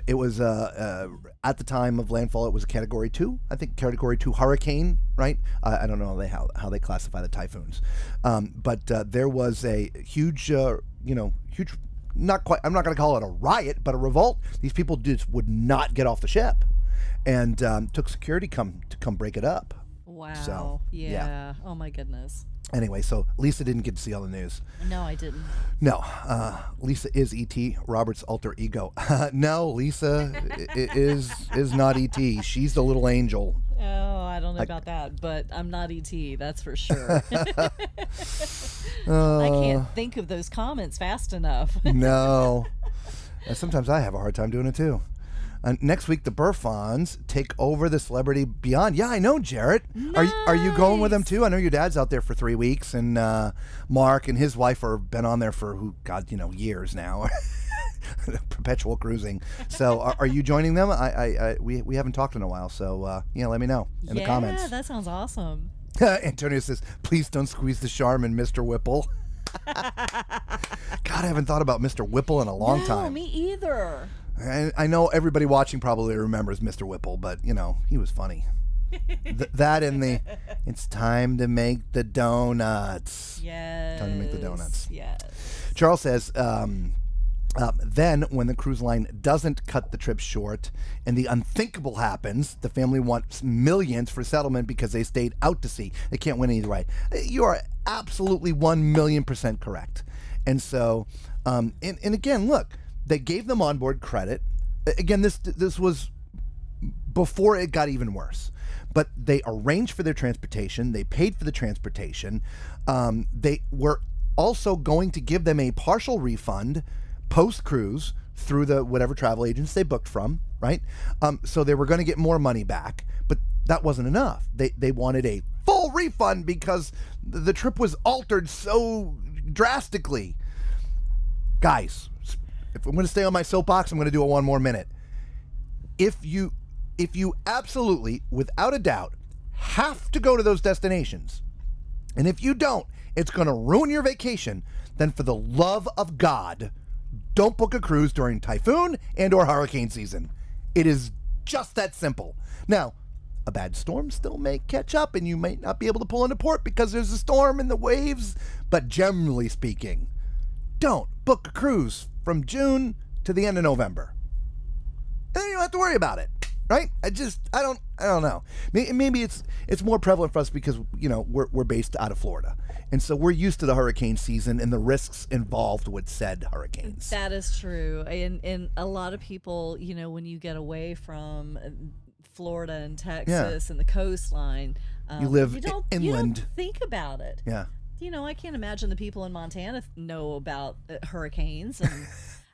Speaker 1: It was at the time of landfall, it was a Category 2, I think Category 2 hurricane, right? I don't know how they classify the typhoons, but there was a huge, huge, not quite. I'm not going to call it a riot, but a revolt. These people just would not get off the ship, and took security to come break it up.
Speaker 4: Wow.
Speaker 1: So,
Speaker 4: yeah. Oh my goodness.
Speaker 1: Anyway, so Lisa didn't get to see all the news.
Speaker 4: No, I didn't.
Speaker 1: No, Lisa is E.T., Robert's alter ego. No, Lisa is not E.T. She's the little angel.
Speaker 4: Oh, I don't know about that, but I'm not ET, that's for sure. I can't think of those comments fast enough.
Speaker 1: No. Sometimes I have a hard time doing it too. Next week, the Burfons take over the Celebrity Beyond. Yeah, I know, Jarrett.
Speaker 4: Nice.
Speaker 1: Are you going with them too? I know your dad's out there for 3 weeks, and Mark and his wife are been on there for years now. Perpetual cruising. So, are you joining them? We haven't talked in a while, so let me know in the comments.
Speaker 4: Yeah, that sounds awesome.
Speaker 1: Antonio says, "Please don't squeeze the charm in Mr. Whipple." God, I haven't thought about Mr. Whipple in a long time.
Speaker 4: No, me either.
Speaker 1: I know everybody watching probably remembers Mr. Whipple, but, he was funny. That and the, it's time to make the donuts.
Speaker 4: Yes.
Speaker 1: Time to make the donuts.
Speaker 4: Yes.
Speaker 1: Charles says, Then, when the cruise line doesn't cut the trip short and the unthinkable happens, the family wants millions for settlement because they stayed out to sea. They can't win either way. You are absolutely 1,000,000% correct. And so, and again, look, they gave them onboard credit. Again, this was before it got even worse. But they arranged for their transportation. They paid for the transportation. They were also going to give them a partial refund post-cruise through the whatever travel agents they booked from, right? So they were going to get more money back, but that wasn't enough. They wanted a full refund because the trip was altered so drastically. Guys, if I'm going to stay on my soapbox, I'm going to do it one more minute. If you absolutely, without a doubt, have to go to those destinations, and if you don't, it's going to ruin your vacation, then for the love of God, don't book a cruise during typhoon and or hurricane season. It is just that simple. Now, a bad storm still may catch up and you might not be able to pull into port because there's a storm and the waves, but generally speaking, don't book a cruise from June to the end of November. And then you don't have to worry about it, right? I don't know. Maybe it's more prevalent for us because, we're based out of Florida. And so we're used to the hurricane season and the risks involved with said hurricanes.
Speaker 4: That is true. And a lot of people, when you get away from Florida and Texas and the coastline,
Speaker 1: you live inland.
Speaker 4: You don't think about it.
Speaker 1: Yeah.
Speaker 4: I can't imagine the people in Montana know about hurricanes and,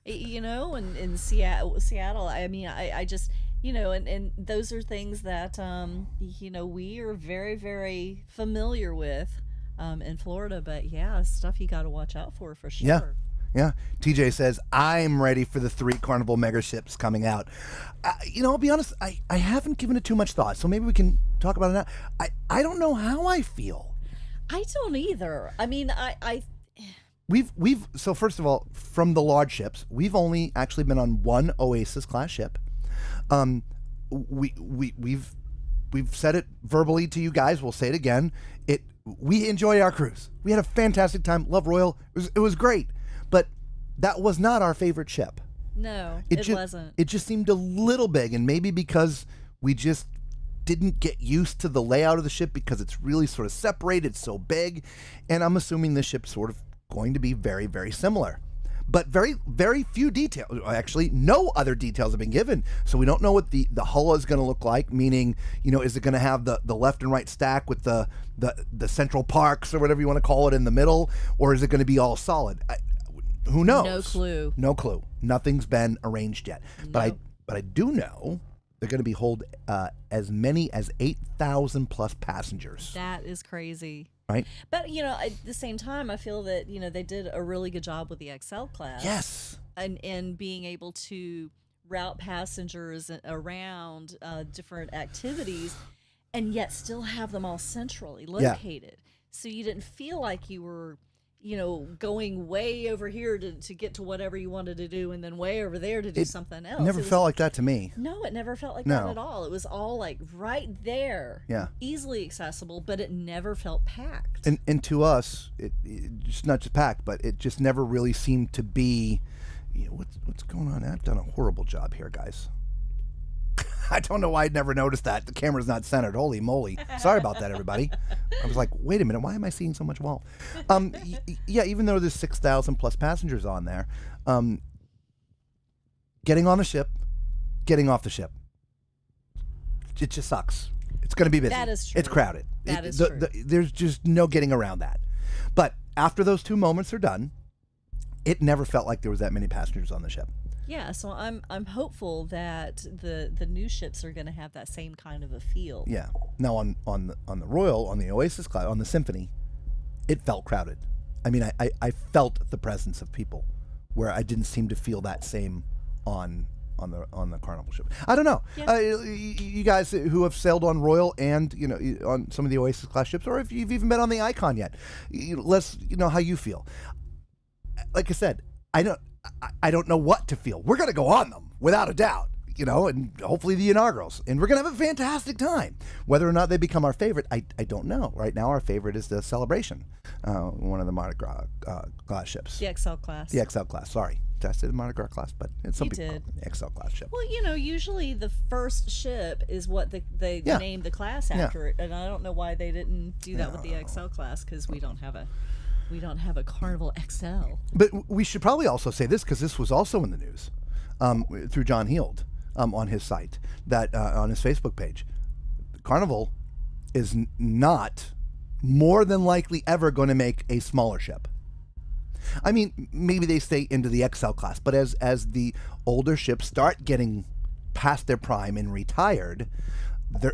Speaker 4: and in Seattle. I mean, I just, and those are things that, we are very, very familiar with in Florida. But, yeah, stuff you got to watch out for sure.
Speaker 1: Yeah. TJ says, I'm ready for the 3 Carnival mega ships coming out. I'll be honest, I haven't given it too much thought, so maybe we can talk about it now. I don't know how I feel.
Speaker 4: I don't either. I mean,
Speaker 1: We've so first of all, from the large ships, we've only actually been on one Oasis class ship. We've said it verbally to you guys. We'll say it again. We enjoy our cruise. We had a fantastic time. Love Royal. It was great, but that was not our favorite ship.
Speaker 4: No, it wasn't.
Speaker 1: It just seemed a little big, and maybe because we just didn't get used to the layout of the ship because it's really sort of separated, so big, and I'm assuming this ship's sort of going to be very, very similar. But very, very few details. Actually, no other details have been given. So we don't know what the hull is going to look like, meaning, is it going to have the left and right stack with the central parks or whatever you want to call it in the middle, or is it going to be all solid? Who knows? No clue. Nothing's been arranged yet. Nope. But I do know they're going to hold as many as 8,000 plus passengers.
Speaker 4: That is crazy.
Speaker 1: Right?
Speaker 4: But, at the same time, I feel that, they did a really good job with the XL class.
Speaker 1: Yes.
Speaker 4: And being able to route passengers around different activities and yet still have them all centrally located. Yeah. So you didn't feel like you were, going way over here to get to whatever you wanted to do and then way over there to do something else.
Speaker 1: It never felt like that to me.
Speaker 4: No, it never felt like that at all. It was all like right there.
Speaker 1: Yeah.
Speaker 4: Easily accessible, but it never felt packed.
Speaker 1: And to us, it just not just packed, but it just never really seemed to be, what's going on? I've done a horrible job here, guys. I don't know why I'd never noticed that. The camera's not centered. Holy moly. Sorry about that, everybody. I was like, wait a minute, why am I seeing so much wall? Yeah, even though there's 6,000 plus passengers on there, getting on the ship, getting off the ship, it just sucks. It's going to be busy.
Speaker 4: That is true.
Speaker 1: It's crowded.
Speaker 4: That is true.
Speaker 1: There's just no getting around that. But after those 2 moments are done, it never felt like there was that many passengers on the ship.
Speaker 4: Yeah, so I'm hopeful that the new ships are going to have that same kind of a feel.
Speaker 1: Yeah. Now on the Royal, on the Oasis class, on the Symphony, it felt crowded. I mean, I felt the presence of people, where I didn't seem to feel that same on the Carnival ship. I don't know. Yeah. You guys who have sailed on Royal and on some of the Oasis class ships, or if you've even been on the Icon yet, let's know how you feel. Like I said, I don't know what to feel. We're going to go on them, without a doubt, and hopefully the inaugurals. And we're going to have a fantastic time. Whether or not they become our favorite, I don't know. Right now, our favorite is the Celebration, one of the Mardi Gras class ships.
Speaker 4: The XL class.
Speaker 1: The XL class, sorry. tested in Mardi Gras class, but some
Speaker 4: You
Speaker 1: people
Speaker 4: did.
Speaker 1: call it the XL class ship.
Speaker 4: Well, usually the first ship is what they
Speaker 1: Yeah.
Speaker 4: named the class
Speaker 1: Yeah.
Speaker 4: after it, and I don't know why they didn't do that with the XL class, because we don't have a Carnival XL.
Speaker 1: But we should probably also say this, because this was also in the news through John Heald on his site, that on his Facebook page. Carnival is not more than likely ever going to make a smaller ship. I mean, maybe they stay into the XL class, but as the older ships start getting past their prime and retired,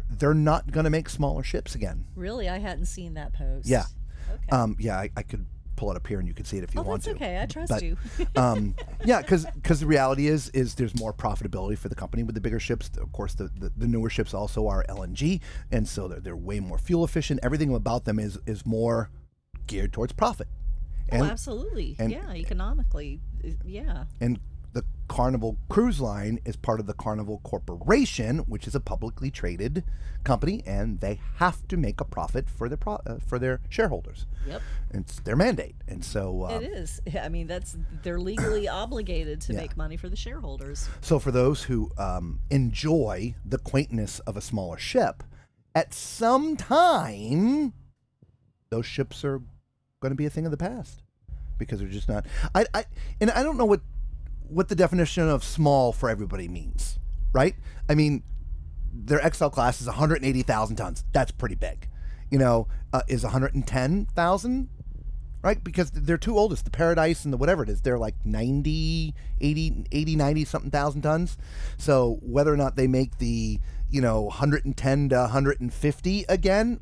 Speaker 1: they're not going to make smaller ships again.
Speaker 4: Really, I hadn't seen that post.
Speaker 1: Yeah.
Speaker 4: Okay.
Speaker 1: Yeah, I could pull it up here and you can see it if you want
Speaker 4: that's
Speaker 1: to.
Speaker 4: okay. I trust
Speaker 1: But,
Speaker 4: you.
Speaker 1: Yeah, because the reality is there's more profitability for the company with the bigger ships. Of course, the newer ships also are LNG, and so they're way more fuel efficient. Everything about them is more geared towards profit.
Speaker 4: Oh, absolutely. Yeah, economically. Yeah.
Speaker 1: And the Carnival Cruise Line is part of the Carnival Corporation, which is a publicly traded company, and they have to make a profit for their shareholders.
Speaker 4: Yep.
Speaker 1: It's their mandate, and so
Speaker 4: It is. I mean, they're legally obligated to
Speaker 1: Yeah.
Speaker 4: make money for the shareholders.
Speaker 1: So for those who enjoy the quaintness of a smaller ship, at some time, those ships are going to be a thing of the past because they're just not. I don't know what the definition of small for everybody means, right? I mean, their XL class is 180,000 tons. That's pretty big. Is 110,000, right? Because they're two oldest, the Paradise and the whatever it is, they're like 90 something thousand tons. So whether or not they make the 110 to 150 again,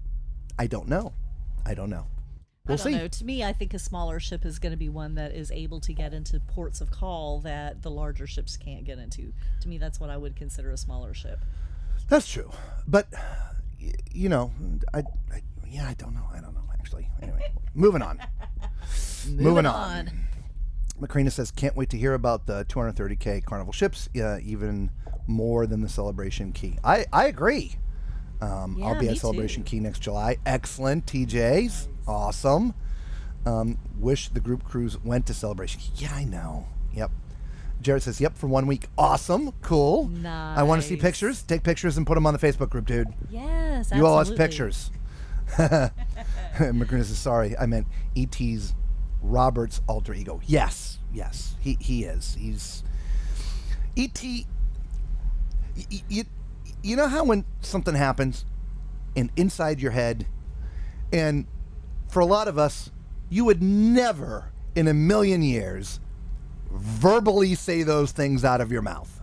Speaker 1: I don't know. We'll
Speaker 4: I don't
Speaker 1: see.
Speaker 4: know. To me, I think a smaller ship is going to be one that is able to get into ports of call that the larger ships can't get into. To me, that's what I would consider a smaller ship.
Speaker 1: That's true, but I don't know actually. Anyway, moving on. Moving on. Macrina says, can't wait to hear about the 230K Carnival ships, even more than the Celebration Key. I agree. I'll be
Speaker 4: me
Speaker 1: at Celebration
Speaker 4: too.
Speaker 1: Key next July. Excellent, TJ's. Awesome. Wish the group cruise went to Celebration Key. Yeah, I know. Yep. Jared says, yep, for 1 week. Awesome. Cool. I want to see
Speaker 4: Nice.
Speaker 1: pictures. Take pictures and put them on the Facebook group, dude.
Speaker 4: Yes, absolutely.
Speaker 1: You all us pictures. Macrina says, sorry, I meant E.T.'s Robert's alter ego. Yes, he is. He's E.T. You know how when something happens and inside your head, and for a lot of us, you would never in a million years verbally say those things out of your mouth.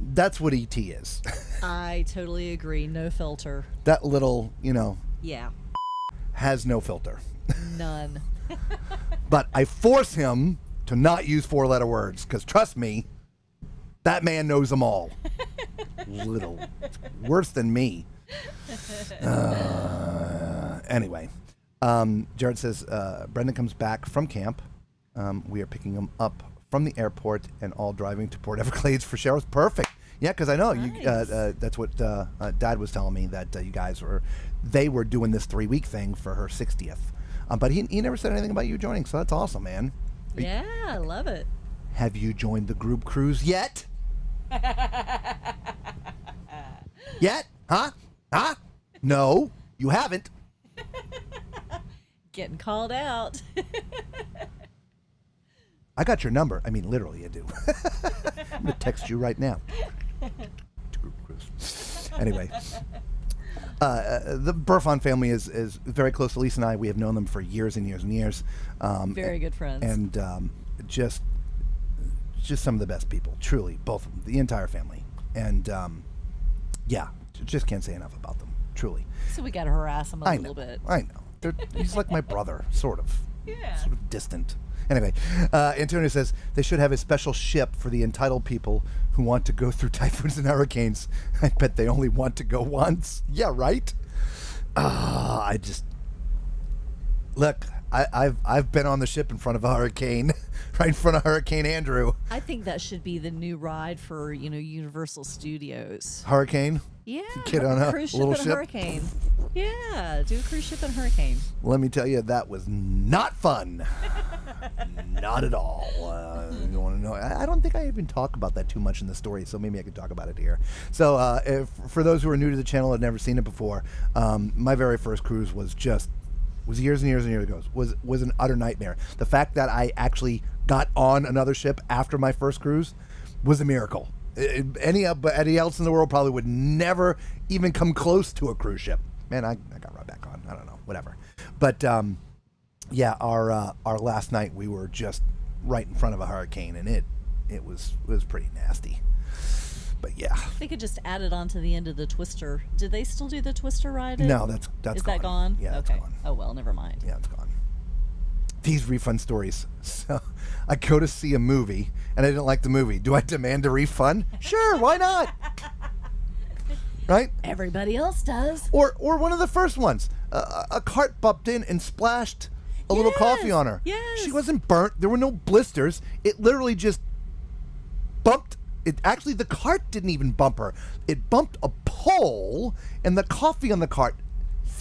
Speaker 1: That's what ET is.
Speaker 4: I totally agree. No filter.
Speaker 1: That little,
Speaker 4: Yeah,
Speaker 1: has no filter.
Speaker 4: none.
Speaker 1: But I force him to not use 4-letter words, because trust me, that man knows them all. Little. Worse than me. Anyway, Jared says, Brendan comes back from camp. We are picking him up from the airport and all driving to Port Everglades for Cheryl's. Perfect. Yeah, because I know
Speaker 4: Nice.
Speaker 1: that's what Dad was telling me, that you guys were doing this 3-week thing for her 60th. But he never said anything about you joining, so that's awesome, man.
Speaker 4: Yeah, I love it.
Speaker 1: Have you joined the group cruise yet? Yet? Huh? No, you haven't.
Speaker 4: Getting called out.
Speaker 1: I got your number. I mean, literally, I do. I'm going to text you right now. To group cruise. Anyway. The Buron family is very close to Lisa and I. We have known them for years and years and years.
Speaker 4: Very good friends.
Speaker 1: And just some of the best people, truly, both of them, the entire family. And yeah, just can't say enough about them, truly.
Speaker 4: So we got to harass them a little bit.
Speaker 1: I know. He's like my brother, sort of.
Speaker 4: Yeah.
Speaker 1: Sort of distant. Anyway, Antonio says they should have a special ship for the entitled people who want to go through typhoons and hurricanes. I bet they only want to go once. Yeah, right? Look, I've been on the ship in front of a hurricane, right in front of Hurricane Andrew.
Speaker 4: I think that should be the new ride for, Universal Studios.
Speaker 1: Hurricane?
Speaker 4: Yeah,
Speaker 1: Get on a
Speaker 4: cruise ship
Speaker 1: little
Speaker 4: and a
Speaker 1: ship.
Speaker 4: hurricane. Yeah, do a cruise ship and hurricane.
Speaker 1: Let me tell you, that was not fun. Not at all. You want to know? I don't think I even talk about that too much in the story, so maybe I could talk about it here. So, for those who are new to the channel, had never seen it before, my very first cruise was years and years and years ago. Was an utter nightmare. The fact that I actually got on another ship after my first cruise was a miracle. Anybody else in the world probably would never even come close to a cruise ship. Man, I got right back on. I don't know, whatever. But yeah, our last night we were just right in front of a hurricane, and it was pretty nasty. But yeah,
Speaker 4: They could just add it on to the end of the Twister. Did they still do the Twister ride?
Speaker 1: no, that's
Speaker 4: Is
Speaker 1: gone.
Speaker 4: that gone?
Speaker 1: Yeah,
Speaker 4: okay.
Speaker 1: it's gone.
Speaker 4: Oh well, never mind.
Speaker 1: Yeah, it's gone. These refund stories. So I go to see a movie, and I didn't like the movie. Do I demand a refund? Sure, why not? Right?
Speaker 4: Everybody else does.
Speaker 1: Or one of the first ones. A cart bumped in and splashed a little coffee on her.
Speaker 4: Yes.
Speaker 1: She wasn't burnt. There were no blisters. It literally just bumped. Actually, the cart didn't even bump her. It bumped a pole, and the coffee on the cart,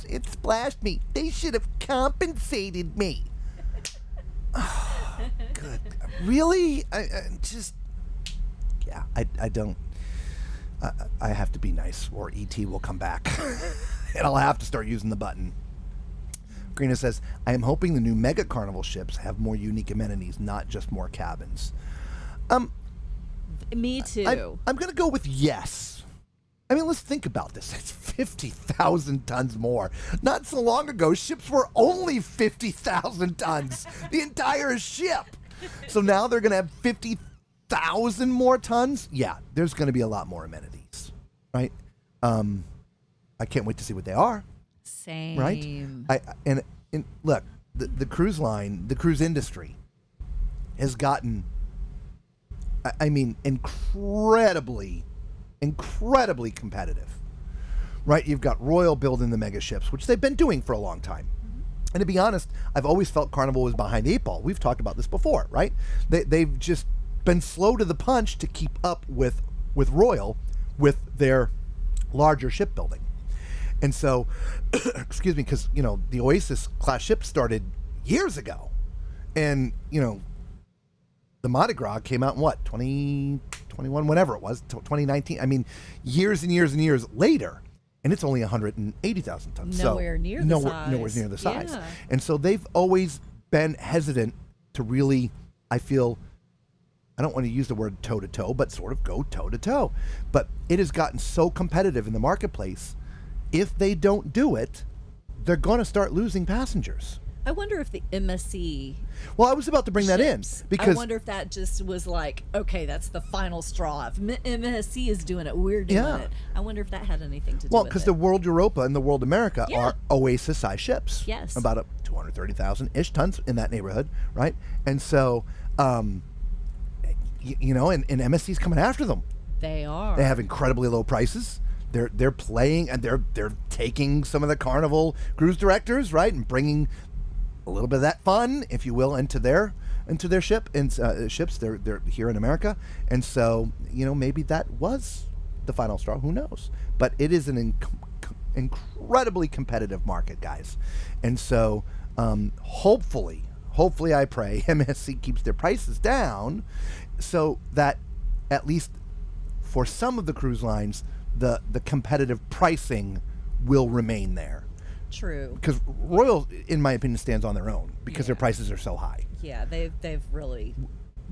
Speaker 1: it splashed me. They should have compensated me. Good. Really? I just... Yeah, I don't... I have to be nice, or ET will come back. And I'll have to start using the button. Greena says, I am hoping the new Mega Carnival ships have more unique amenities, not just more cabins.
Speaker 4: Me too.
Speaker 1: I'm going to go with yes. I mean, let's think about this. It's 50,000 tons more. Not so long ago, ships were only 50,000 tons. The entire ship. So now they're going to have 50,000 more tons? Yeah, there's going to be a lot more amenities, right? I can't wait to see what they are.
Speaker 4: Same.
Speaker 1: Right? And look, the cruise line, the cruise industry has gotten, I mean, incredibly competitive, right? You've got Royal building the mega ships, which they've been doing for a long time. And to be honest, I've always felt Carnival was behind the eight ball. We've talked about this before, right? They've just been slow to the punch to keep up with Royal with their larger shipbuilding. And so, excuse me, because, the Oasis class ship started years ago. And, the Mardi Gras came out in what, 2021, whatever it was, 2019. I mean, years and years and years later. And it's only 180,000 tons.
Speaker 4: Nowhere near the size.
Speaker 1: Nowhere near the size.
Speaker 4: Yeah.
Speaker 1: And so they've always been hesitant to really, I feel, I don't want to use the word toe-to-toe, but sort of go toe-to-toe. But it has gotten so competitive in the marketplace. If they don't do it, they're going to start losing passengers.
Speaker 4: I wonder if the MSC.
Speaker 1: Well, I was about to bring that in because
Speaker 4: I wonder if that just was like, okay, that's the final straw. If MSC is doing it, we're doing it. I wonder if that had anything to do with it.
Speaker 1: Well, because the World Europa and the World America are Oasis-sized ships.
Speaker 4: Yes.
Speaker 1: About 230,000-ish tons in that neighborhood, right? And so, and MSC's coming after them.
Speaker 4: They are.
Speaker 1: They have incredibly low prices. They're playing and they're taking some of the Carnival cruise directors, right, and bringing a little bit of that fun, if you will, into their ship and ships. They're here in America, and so maybe that was the final straw. Who knows? But it is an incredibly competitive market, guys, and so hopefully, I pray MSC keeps their prices down, so that at least for some of the cruise lines, the competitive pricing will remain there.
Speaker 4: True.
Speaker 1: Because Royal, in my opinion, stands on their own because their prices are so high.
Speaker 4: Yeah, they've really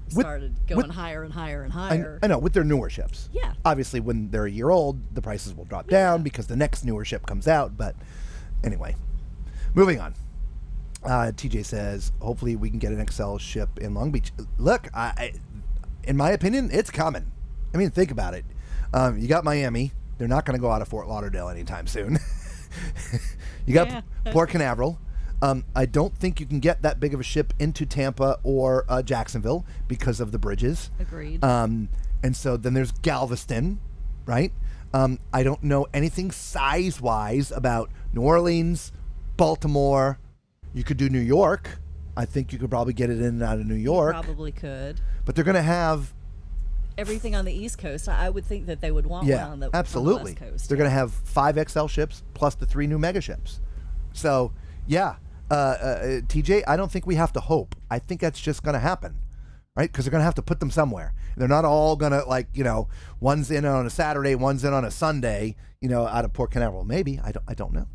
Speaker 4: started going higher and higher and higher.
Speaker 1: I know, with their newer ships.
Speaker 4: Yeah.
Speaker 1: Obviously, when they're a year old, the prices will drop down because the next newer ship comes out. But anyway, moving on. TJ says, hopefully we can get an XL ship in Long Beach. Look, in my opinion, it's coming. I mean, think about it. You got Miami. They're not going to go out of Fort Lauderdale anytime soon. You got Port Canaveral. I don't think you can get that big of a ship into Tampa or Jacksonville because of the bridges.
Speaker 4: Agreed.
Speaker 1: And so then there's Galveston, right? I don't know anything size-wise about New Orleans, Baltimore. You could do New York. I think you could probably get it in and out of New York.
Speaker 4: Probably could.
Speaker 1: But they're going to have
Speaker 4: everything on the East Coast, I would think that they would want one on the
Speaker 1: absolutely.
Speaker 4: West Coast.
Speaker 1: They're going to have 5 XL ships plus the 3 new mega ships. So, yeah, TJ, I don't think we have to hope. I think that's just going to happen, right? Because they're going to have to put them somewhere. They're not all going to, like, one's in on a Saturday, one's in on a Sunday, out of Port Canaveral. Maybe. I don't know.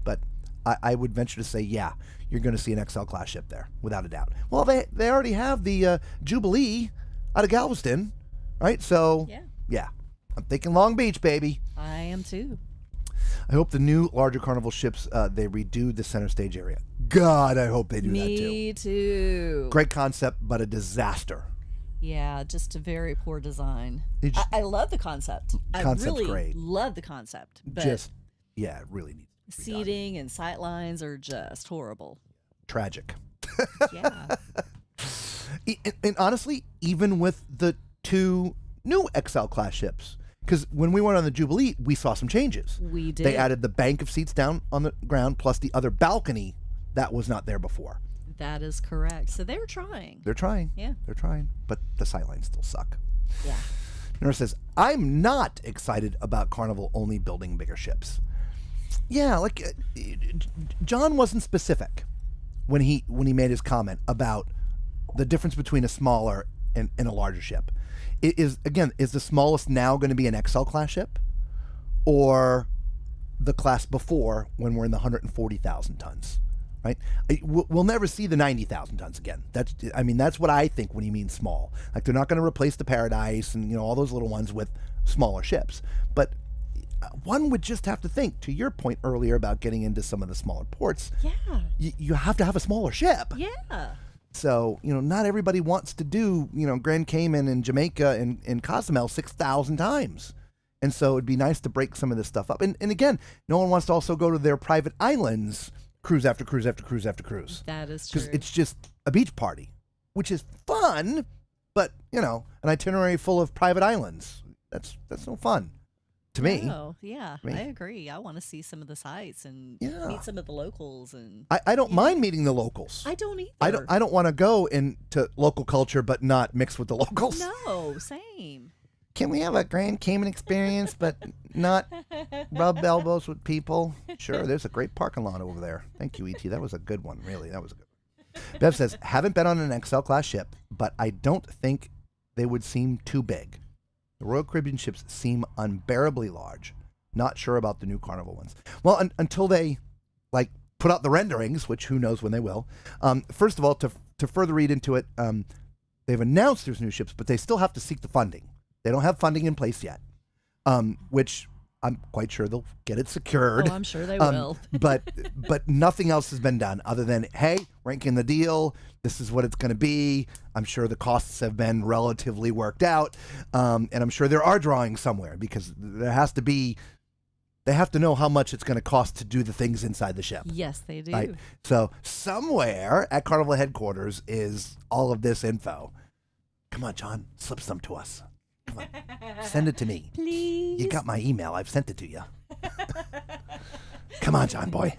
Speaker 1: But I would venture to say, yeah, you're going to see an XL class ship there, without a doubt. Well, they already have the Jubilee out of Galveston, right? So, yeah. I'm thinking Long Beach, baby.
Speaker 4: I am too.
Speaker 1: I hope the new larger Carnival ships, they redo the center stage area. God, I hope they do that too.
Speaker 4: Me too.
Speaker 1: Great concept, but a disaster.
Speaker 4: Yeah, just a very poor design. I love the concept.
Speaker 1: Concept's
Speaker 4: I really
Speaker 1: great.
Speaker 4: love the concept. But
Speaker 1: It really needs to be
Speaker 4: seating and sight lines are just horrible.
Speaker 1: tragic.
Speaker 4: Yeah.
Speaker 1: And honestly, even with the 2 new XL class ships, because when we went on the Jubilee, we saw some changes.
Speaker 4: We did.
Speaker 1: They added the bank of seats down on the ground, plus the other balcony that was not there before.
Speaker 4: That is correct. So they're trying.
Speaker 1: They're trying.
Speaker 4: Yeah.
Speaker 1: They're trying. But the sightlines still suck.
Speaker 4: Yeah.
Speaker 1: Nurse says, I'm not excited about Carnival only building bigger ships. Yeah, like John wasn't specific when he made his comment about the difference between a smaller and a larger ship. Is the smallest now going to be an XL class ship, or the class before when we're in the 140,000 tons, right? We'll never see the 90,000 tons again. That's what I think when he means small. Like, they're not going to replace the Paradise and all those little ones with smaller ships. But one would just have to think, to your point earlier about getting into some of the smaller ports.
Speaker 4: Yeah.
Speaker 1: You have to have a smaller ship.
Speaker 4: Yeah.
Speaker 1: So, not everybody wants to do, Grand Cayman and Jamaica and Cozumel 6,000 times. And so it'd be nice to break some of this stuff up. And again, no one wants to also go to their private islands cruise after cruise after cruise after cruise.
Speaker 4: That is true.
Speaker 1: Because it's just a beach party, which is fun, but, an itinerary full of private islands. That's no fun to me.
Speaker 4: Oh, yeah. I agree. I want to see some of the sights and meet some of the locals. And
Speaker 1: I don't mind meeting the locals.
Speaker 4: I don't either.
Speaker 1: I don't want to go into local culture but not mix with the locals.
Speaker 4: No, same.
Speaker 1: Can we have a Grand Cayman experience but not rub elbows with people? Sure, there's a great parking lot over there. Thank you, E.T. That was a good one, really. That was a good one. Bev says, haven't been on an XL class ship, but I don't think they would seem too big. The Royal Caribbean ships seem unbearably large. Not sure about the new Carnival ones. Well, until they, put out the renderings, which who knows when they will. First of all, to further read into it, they've announced there's new ships, but they still have to seek the funding. They don't have funding in place yet, which I'm quite sure they'll get it secured.
Speaker 4: Oh, I'm sure they will.
Speaker 1: but nothing else has been done other than, hey, we're inking the deal. This is what it's going to be. I'm sure the costs have been relatively worked out, and I'm sure there are drawings somewhere because there has to be. They have to know how much it's going to cost to do the things inside the ship.
Speaker 4: Yes, they do.
Speaker 1: Right? So somewhere at Carnival headquarters is all of this info. Come on, John, slip some to us. Come on, send it to me.
Speaker 4: Please.
Speaker 1: You got my email. I've sent it to you. Come on, John boy.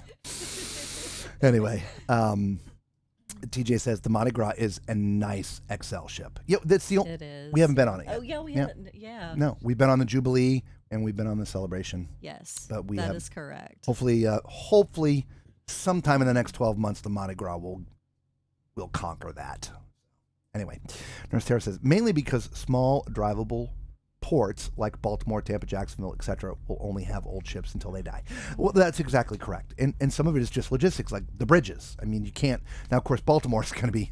Speaker 1: Anyway, TJ says the Mardi Gras is a nice XL ship. Yeah, that's the only.
Speaker 4: It is.
Speaker 1: We haven't been on it yet.
Speaker 4: Oh, yeah, we haven't. Yeah.
Speaker 1: No, we've been on the Jubilee and we've been on the Celebration.
Speaker 4: Yes,
Speaker 1: but
Speaker 4: that is correct.
Speaker 1: Hopefully, sometime in the next 12 months, the Mardi Gras will conquer that. Anyway, Nurse Tara says, mainly because small drivable ports like Baltimore, Tampa, Jacksonville, etc. will only have old ships until they die. Well, that's exactly correct. And some of it is just logistics, like the bridges. I mean, you can't... Now, of course, Baltimore's going to be...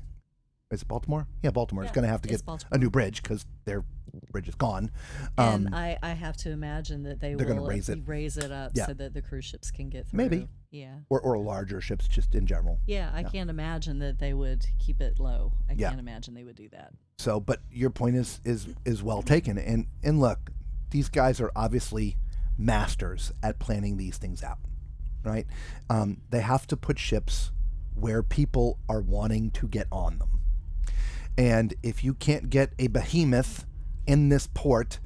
Speaker 1: Is it Baltimore? Yeah, Baltimore. It's going to have to get a new bridge because their bridge is gone.
Speaker 4: And I have to imagine that they're
Speaker 1: going to
Speaker 4: raise it up so that the cruise ships can get through.
Speaker 1: Maybe.
Speaker 4: Yeah.
Speaker 1: Or larger ships just in general.
Speaker 4: Yeah, I can't imagine that they would keep it low. I can't imagine they would do that.
Speaker 1: So, but your point is well taken. And look, these guys are obviously masters at planning these things out, right? They have to put ships where people are wanting to get on them. And if you can't get a behemoth in this port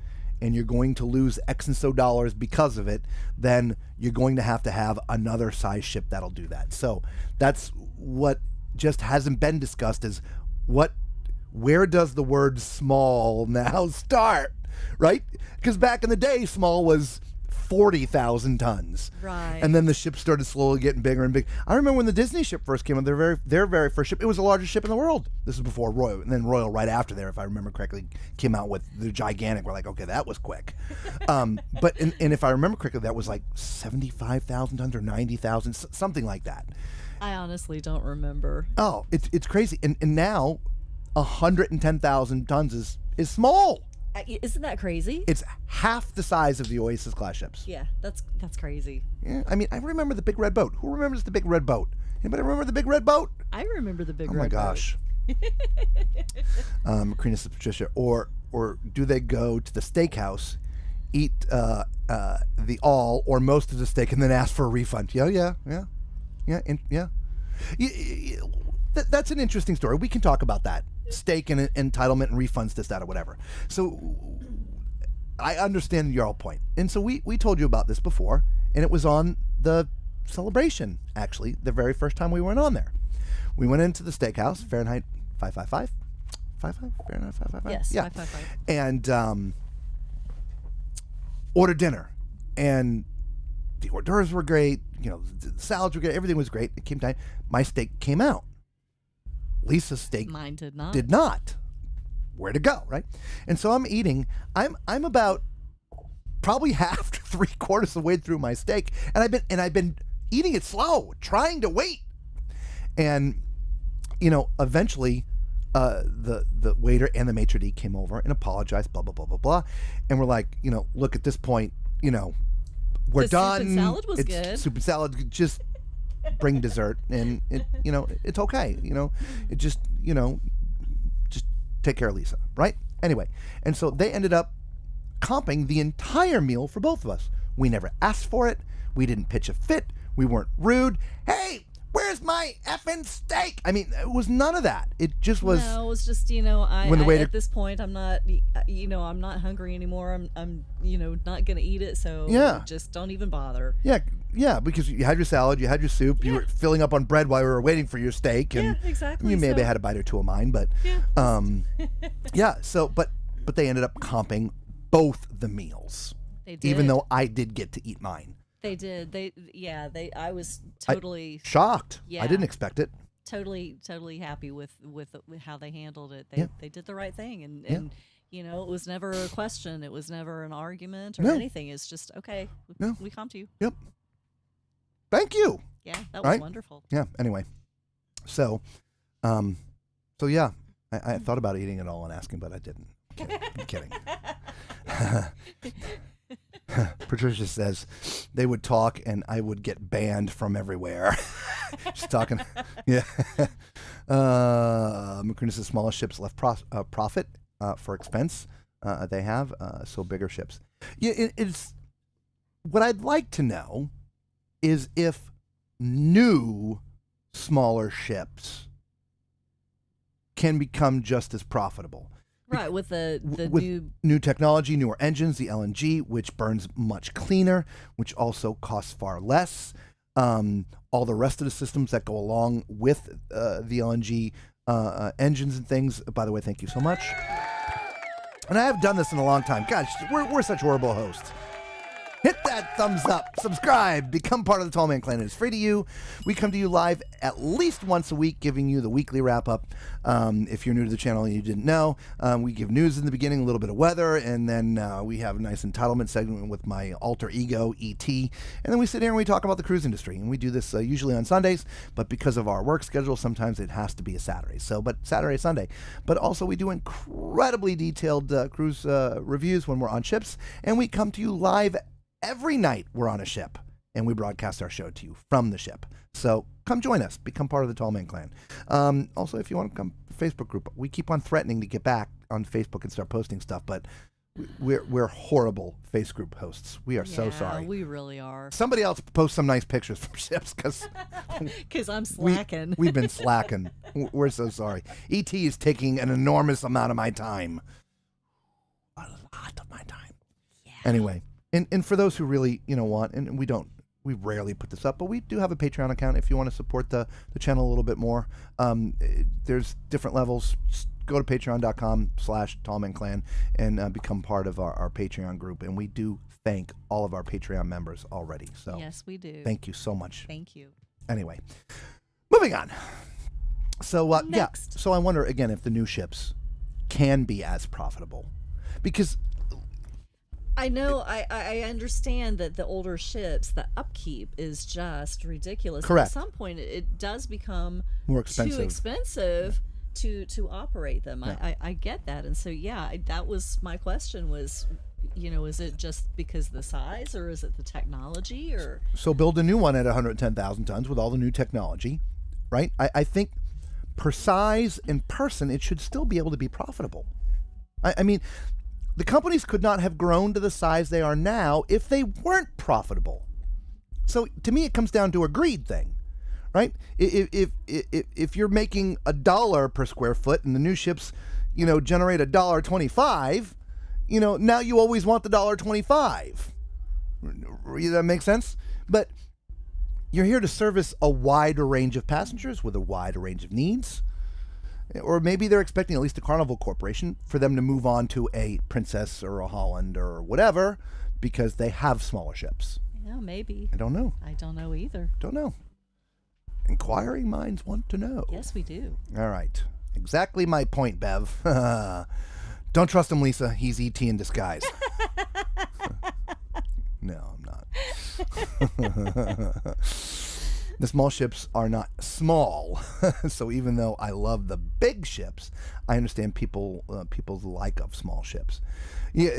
Speaker 1: and you're going to lose X and so dollars because of it, then you're going to have another size ship that'll do that. So that's what just hasn't been discussed is what where does the word small now start, right? Because back in the day, small was 40,000 tons.
Speaker 4: Right.
Speaker 1: And then the ship started slowly getting bigger and bigger. I remember when the Disney ship first came out, their very first ship, it was the largest ship in the world. This is before Royal. And then Royal right after there, if I remember correctly, came out with the gigantic. We're like, okay, that was quick. But if I remember correctly, that was like 75,000 tons or 90,000, something like that.
Speaker 4: I honestly don't remember.
Speaker 1: Oh, it's crazy. And now 110,000 tons is small.
Speaker 4: Isn't that crazy?
Speaker 1: It's half the size of the Oasis class ships.
Speaker 4: Yeah, that's crazy.
Speaker 1: Yeah, I mean, I remember the big red boat. Who remembers the big red boat? Anybody remember the big red boat?
Speaker 4: I remember the big
Speaker 1: Oh
Speaker 4: red
Speaker 1: my
Speaker 4: boat.
Speaker 1: gosh. Macrina says, Patricia, or do they go to the steakhouse, eat the all or most of the steak, and then ask for a refund? Yeah. That's an interesting story. We can talk about that. Steak and entitlement and refunds, this, that, or whatever. So I understand your point. And so we told you about this before, and it was on the celebration, actually, the very first time we went on there. We went into the steakhouse, Fahrenheit 555. 55? Fahrenheit 555?
Speaker 4: Yes,
Speaker 1: Yeah.
Speaker 4: 555.
Speaker 1: And ordered dinner. And the hors d'oeuvres were great. The salads were great. Everything was great. It came time. My steak came out. Lisa's steak
Speaker 4: Mine did not.
Speaker 1: did not. Where to go, right? And so I'm eating. I'm about probably half to 3/4 of the way through my steak, and I've been eating it slow, trying to wait. And eventually, the waiter and the maitre d' came over and apologized. Blah blah blah blah blah. And we're like, look, at this point, we're
Speaker 4: The
Speaker 1: done.
Speaker 4: soup and salad was
Speaker 1: It's
Speaker 4: good.
Speaker 1: Soup and salad, just bring dessert, and it's okay. It just take care of Lisa, right? Anyway, and so they ended up comping the entire meal for both of us. We never asked for it. We didn't pitch a fit. We weren't rude. Hey, where's my effing steak? I mean, it was none of that. It just was.
Speaker 4: No, it was just
Speaker 1: When the waiter-
Speaker 4: at this point I'm not I'm not hungry anymore. I'm not gonna eat it. So
Speaker 1: Yeah.
Speaker 4: just don't even bother.
Speaker 1: Yeah, because you had your salad, you had your soup, you were filling up on bread while we were waiting for your steak, and
Speaker 4: Yeah, exactly,
Speaker 1: you maybe
Speaker 4: so-
Speaker 1: had a bite or two of mine, but
Speaker 4: Yeah.
Speaker 1: So but they ended up comping both the meals,
Speaker 4: They did.
Speaker 1: even though I did get to eat mine.
Speaker 4: They did. I was totally
Speaker 1: Shocked. I
Speaker 4: Yeah.
Speaker 1: didn't expect it.
Speaker 4: totally happy with how they handled it.
Speaker 1: Yeah.
Speaker 4: They did the right thing, and
Speaker 1: Yeah.
Speaker 4: it was never a question. It was never an argument or
Speaker 1: No.
Speaker 4: anything. It's just okay.
Speaker 1: No.
Speaker 4: We come to you.
Speaker 1: Yep. Thank you.
Speaker 4: Yeah, that was
Speaker 1: Right?
Speaker 4: wonderful.
Speaker 1: Yeah. Anyway, so yeah, I thought about eating it all and asking, but I didn't. I'm kidding. Patricia says they would talk and I would get banned from everywhere. She's talking. Yeah. Macrina says smallest ships left profit for expense. They have so bigger ships. Yeah, it's what I'd like to know is if new smaller ships can become just as profitable.
Speaker 4: Right, with the
Speaker 1: With new technology, newer engines, the LNG, which burns much cleaner, which also costs far less. All the rest of the systems that go along with the LNG engines and things. By the way, thank you so much. And I haven't done this in a long time. Gosh, we're such horrible hosts. Hit that thumbs up, subscribe, become part of the Tall Man Clan. It's free to you. We come to you live at least once a week, giving you the weekly wrap up. If you're new to the channel and you didn't know, we give news in the beginning, a little bit of weather, and then we have a nice entitlement segment with my alter ego, E.T. And then we sit here and we talk about the cruise industry. And we do this usually on Sundays, but because of our work schedule, sometimes it has to be a Saturday. But Saturday, Sunday. But also we do incredibly detailed cruise reviews when we're on ships, and we come to you live every night we're on a ship, and we broadcast our show to you from the ship. So come join us. Become part of the Tall Man Clan. Also, if you want to come to the Facebook group, we keep on threatening to get back on Facebook and start posting stuff, but we're horrible face group hosts. We are so sorry.
Speaker 4: We really are.
Speaker 1: Somebody else post some nice pictures from ships, because
Speaker 4: I'm slacking.
Speaker 1: we've been slacking. We're so sorry. ET is taking an enormous amount of my time. A lot of my time. Yeah. Anyway. And for those who really, want, and we rarely put this up, but we do have a Patreon account if you want to support the channel a little bit more. There's different levels. Just go to patreon.com/tallmanclan and become part of our Patreon group. And we do thank all of our Patreon members already. So
Speaker 4: Yes, we do.
Speaker 1: thank you so much.
Speaker 4: Thank you.
Speaker 1: Anyway, moving on. So
Speaker 4: Next.
Speaker 1: So I wonder again if the new ships can be as profitable, because
Speaker 4: I know, I understand that the older ships, the upkeep is just ridiculous.
Speaker 1: Correct.
Speaker 4: At some point, it does become
Speaker 1: more expensive.
Speaker 4: too expensive to operate them.
Speaker 1: Yeah.
Speaker 4: I get that, and so that was my question was, is it just because of the size, or is it the technology, or
Speaker 1: So build a new one at 110,000 tons with all the new technology, right? I think per size and person, it should still be able to be profitable. I mean, the companies could not have grown to the size they are now if they weren't profitable. So to me, it comes down to a greed thing, right? If you're making $1 per square foot and the new ships, generate $1.25, now you always want the $1.25. Does that make sense? But you're here to service a wider range of passengers with a wider range of needs. Or maybe they're expecting at least the Carnival Corporation for them to move on to a Princess or a Holland or whatever because they have smaller ships.
Speaker 4: yeah, maybe.
Speaker 1: I don't know.
Speaker 4: I don't know either.
Speaker 1: Don't know. Inquiring minds want to know.
Speaker 4: Yes, we do.
Speaker 1: All right. Exactly my point, Bev. Don't trust him, Lisa. He's E.T. in disguise. No, I'm not. The small ships are not small. So even though I love the big ships, I understand people's like of small ships. Yeah,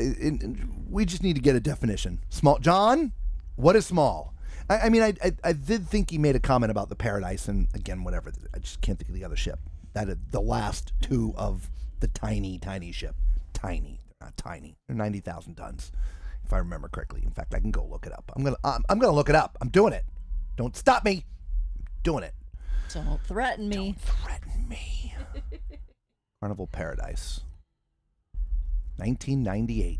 Speaker 1: we just need to get a definition. Small, John, what is small? I mean, I did think he made a comment about the Paradise, and again, whatever. I just can't think of the other ship. That is the last two of the tiny ship. Tiny, they're not tiny. They're 90,000 tons, if I remember correctly. In fact, I can go look it up. I'm gonna look it up. I'm doing it. Don't stop me. Doing it.
Speaker 4: Don't threaten me.
Speaker 1: Don't threaten me. Carnival Paradise, 1998.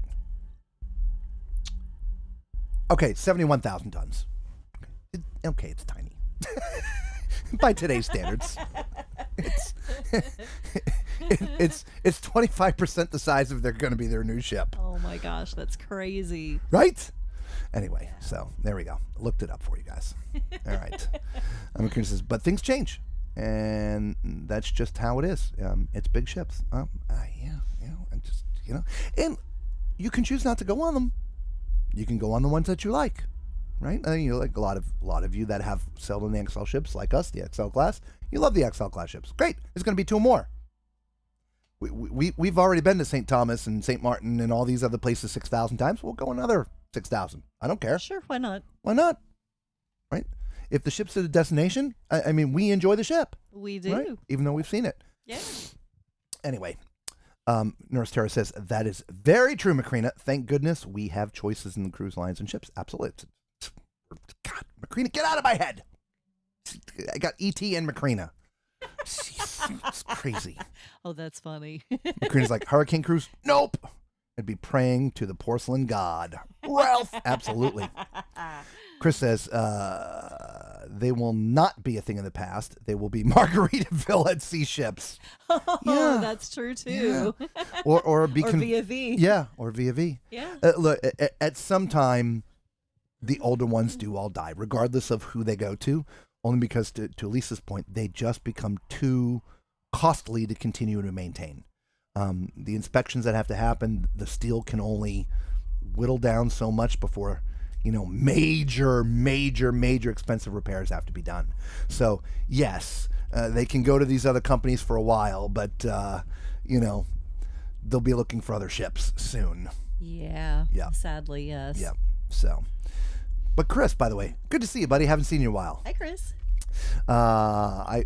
Speaker 1: Okay, 71,000 tons. Okay, it's tiny. By today's standards. It's 25% the size of they're going to be their new ship.
Speaker 4: Oh my gosh, that's crazy.
Speaker 1: Right? Anyway, so there we go. Looked it up for you guys. All right. McCrean says, but things change, and that's just how it is. It's big ships. And just and you can choose not to go on them. You can go on the ones that you like, right? Like a lot of you that have sailed on the XL ships, like us, the XL class. You love the XL class ships. Great. There's going to be two more. We've already been to St. Thomas and St. Martin and all these other places 6,000 times. We'll go another 6,000. I don't care.
Speaker 4: Sure, why not?
Speaker 1: Why not? Right? If the ship's at a destination, I mean, we enjoy the ship.
Speaker 4: We do.
Speaker 1: Right? Even though we've seen it.
Speaker 4: Yeah.
Speaker 1: Anyway, Nurse Tara says, that is very true, Macrina. Thank goodness we have choices in the cruise lines and ships. Absolutely. God, Macrina, get out of my head. I got E.T. and Macrina. It's crazy.
Speaker 4: Oh, that's funny.
Speaker 1: Macrina's like, Hurricane Cruise? Nope. I'd be praying to the porcelain god. Ralph. Absolutely. Chris says, they will not be a thing of the past. They will be Margaritaville at sea ships.
Speaker 4: Oh,
Speaker 1: Yeah.
Speaker 4: that's true too.
Speaker 1: Yeah. Or be
Speaker 4: Or via V.
Speaker 1: Yeah, or via V.
Speaker 4: Yeah.
Speaker 1: Look, at some time, the older ones do all die, regardless of who they go to, only because, to Lisa's point, they just become too costly to continue to maintain. The inspections that have to happen, the steel can only whittle down so much before, major expensive repairs have to be done. So, yes, they can go to these other companies for a while, but, they'll be looking for other ships soon.
Speaker 4: Yeah.
Speaker 1: Yeah.
Speaker 4: Sadly, yes.
Speaker 1: Yeah. So, but Chris, by the way, good to see you, buddy. Haven't seen you in a while.
Speaker 4: Hi, Chris.
Speaker 1: Macrina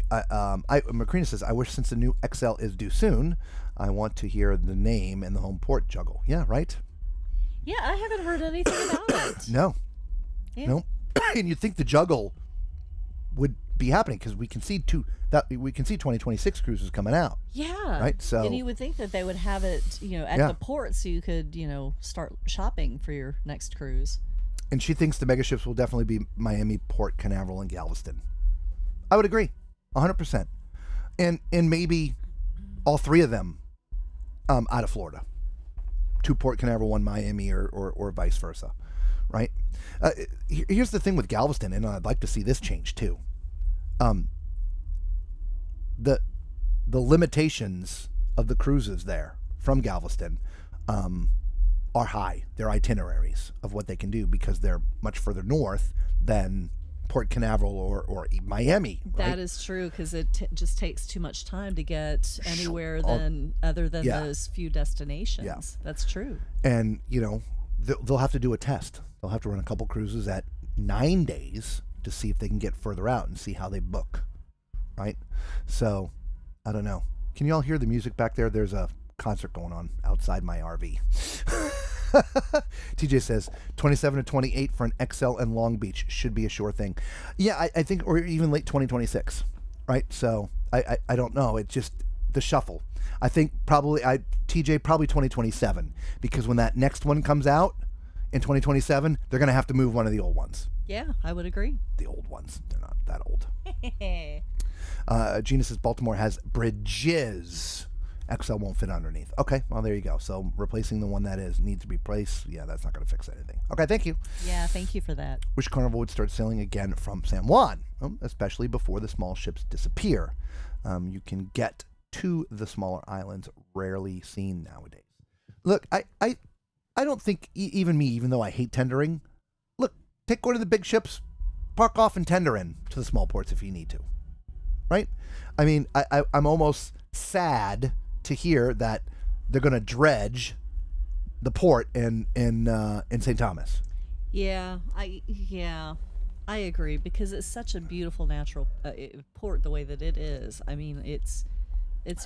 Speaker 1: says, I wish since the new XL is due soon, I want to hear the name and the home port juggle. Yeah, right?
Speaker 4: Yeah, I haven't heard anything about it.
Speaker 1: No.
Speaker 4: Yeah.
Speaker 1: No. And you'd think the juggle would be happening because we can see 2026 cruises coming out.
Speaker 4: Yeah.
Speaker 1: Right? So,
Speaker 4: and you would think that they would have it, at
Speaker 1: Yeah.
Speaker 4: the port so you could, start shopping for your next cruise.
Speaker 1: and she thinks the mega ships will definitely be Miami, Port Canaveral, and Galveston. I would agree, 100%. And maybe all three of them out of Florida. 2 Port Canaveral, 1 Miami, or vice versa, right? Here's the thing with Galveston, and I'd like to see this change too. The limitations of the cruises there from Galveston are high. Their itineraries of what they can do because they're much further north than Port Canaveral or Miami. Right?
Speaker 4: That is true because it just takes too much time to get anywhere other than those few destinations.
Speaker 1: Yeah.
Speaker 4: That's true.
Speaker 1: And, they'll have to do a test. They'll have to run a couple cruises at 9 days to see if they can get further out and see how they book. Right? So, I don't know. Can you all hear the music back there? There's a concert going on outside my RV. TJ says 27 to 28 for an XL and Long Beach should be a sure thing. Yeah, I think, or even late 2026, right? So I don't know. It's just the shuffle. I think TJ probably 2027 because when that next one comes out in 2027, they're going to have to move one of the old ones.
Speaker 4: Yeah, I would agree.
Speaker 1: The old ones. They're not that old. Gina says Baltimore has bridges. XL won't fit underneath. Okay, well, there you go. So replacing the one that needs to be replaced, that's not going to fix anything. Okay, thank you.
Speaker 4: Yeah, thank you for that.
Speaker 1: Wish Carnival would start sailing again from San Juan, especially before the small ships disappear. You can get to the smaller islands, rarely seen nowadays. Look, I don't think, even though I hate tendering, look, take one of the big ships, park off and tender in to the small ports if you need to. Right? I mean, I'm almost sad to hear that they're going to dredge the port in St. Thomas.
Speaker 4: Yeah, I agree because it's such a beautiful natural port the way that it is. I mean, it's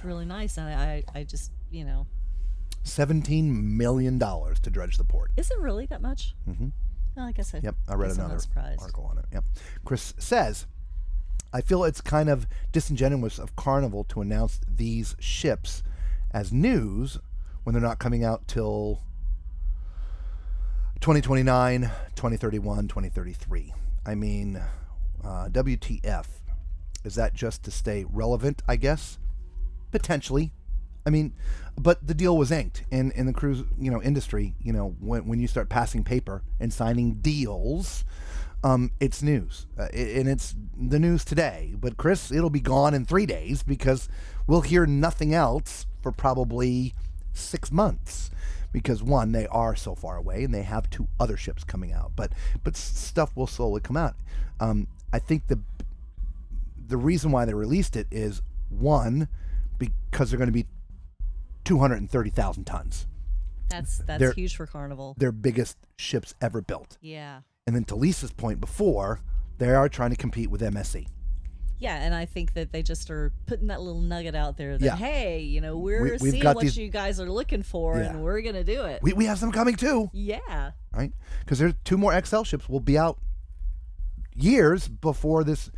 Speaker 4: really nice, and I just
Speaker 1: $17 million to dredge the port.
Speaker 4: Is it really that much?
Speaker 1: Mm-hmm.
Speaker 4: Well, I guess
Speaker 1: I read another article on it. Yep. Chris says, I feel it's kind of disingenuous of Carnival to announce these ships as news when they're not coming out till 2029, 2031, 2033. I mean, WTF? Is that just to stay relevant, I guess? Potentially. I mean, but the deal was inked in the cruise, industry, when you start passing paper and signing deals, it's news. And it's the news today. But Chris, it'll be gone in 3 days because we'll hear nothing else for probably 6 months. Because one, they are so far away and they have 2 other ships coming out. But stuff will slowly come out. I think the reason why they released it is, one, because they're going to be 230,000 tons.
Speaker 4: That's huge for Carnival.
Speaker 1: Their biggest ships ever built.
Speaker 4: Yeah.
Speaker 1: And then to Lisa's point before, they are trying to compete with MSC.
Speaker 4: Yeah, and I think that they just are putting that little nugget out there that, hey, we're
Speaker 1: we've
Speaker 4: seeing
Speaker 1: got
Speaker 4: what you guys are looking for, and we're going to do it.
Speaker 1: We have some coming too.
Speaker 4: Yeah.
Speaker 1: Right? Because there's 2 more XL ships will be out years before this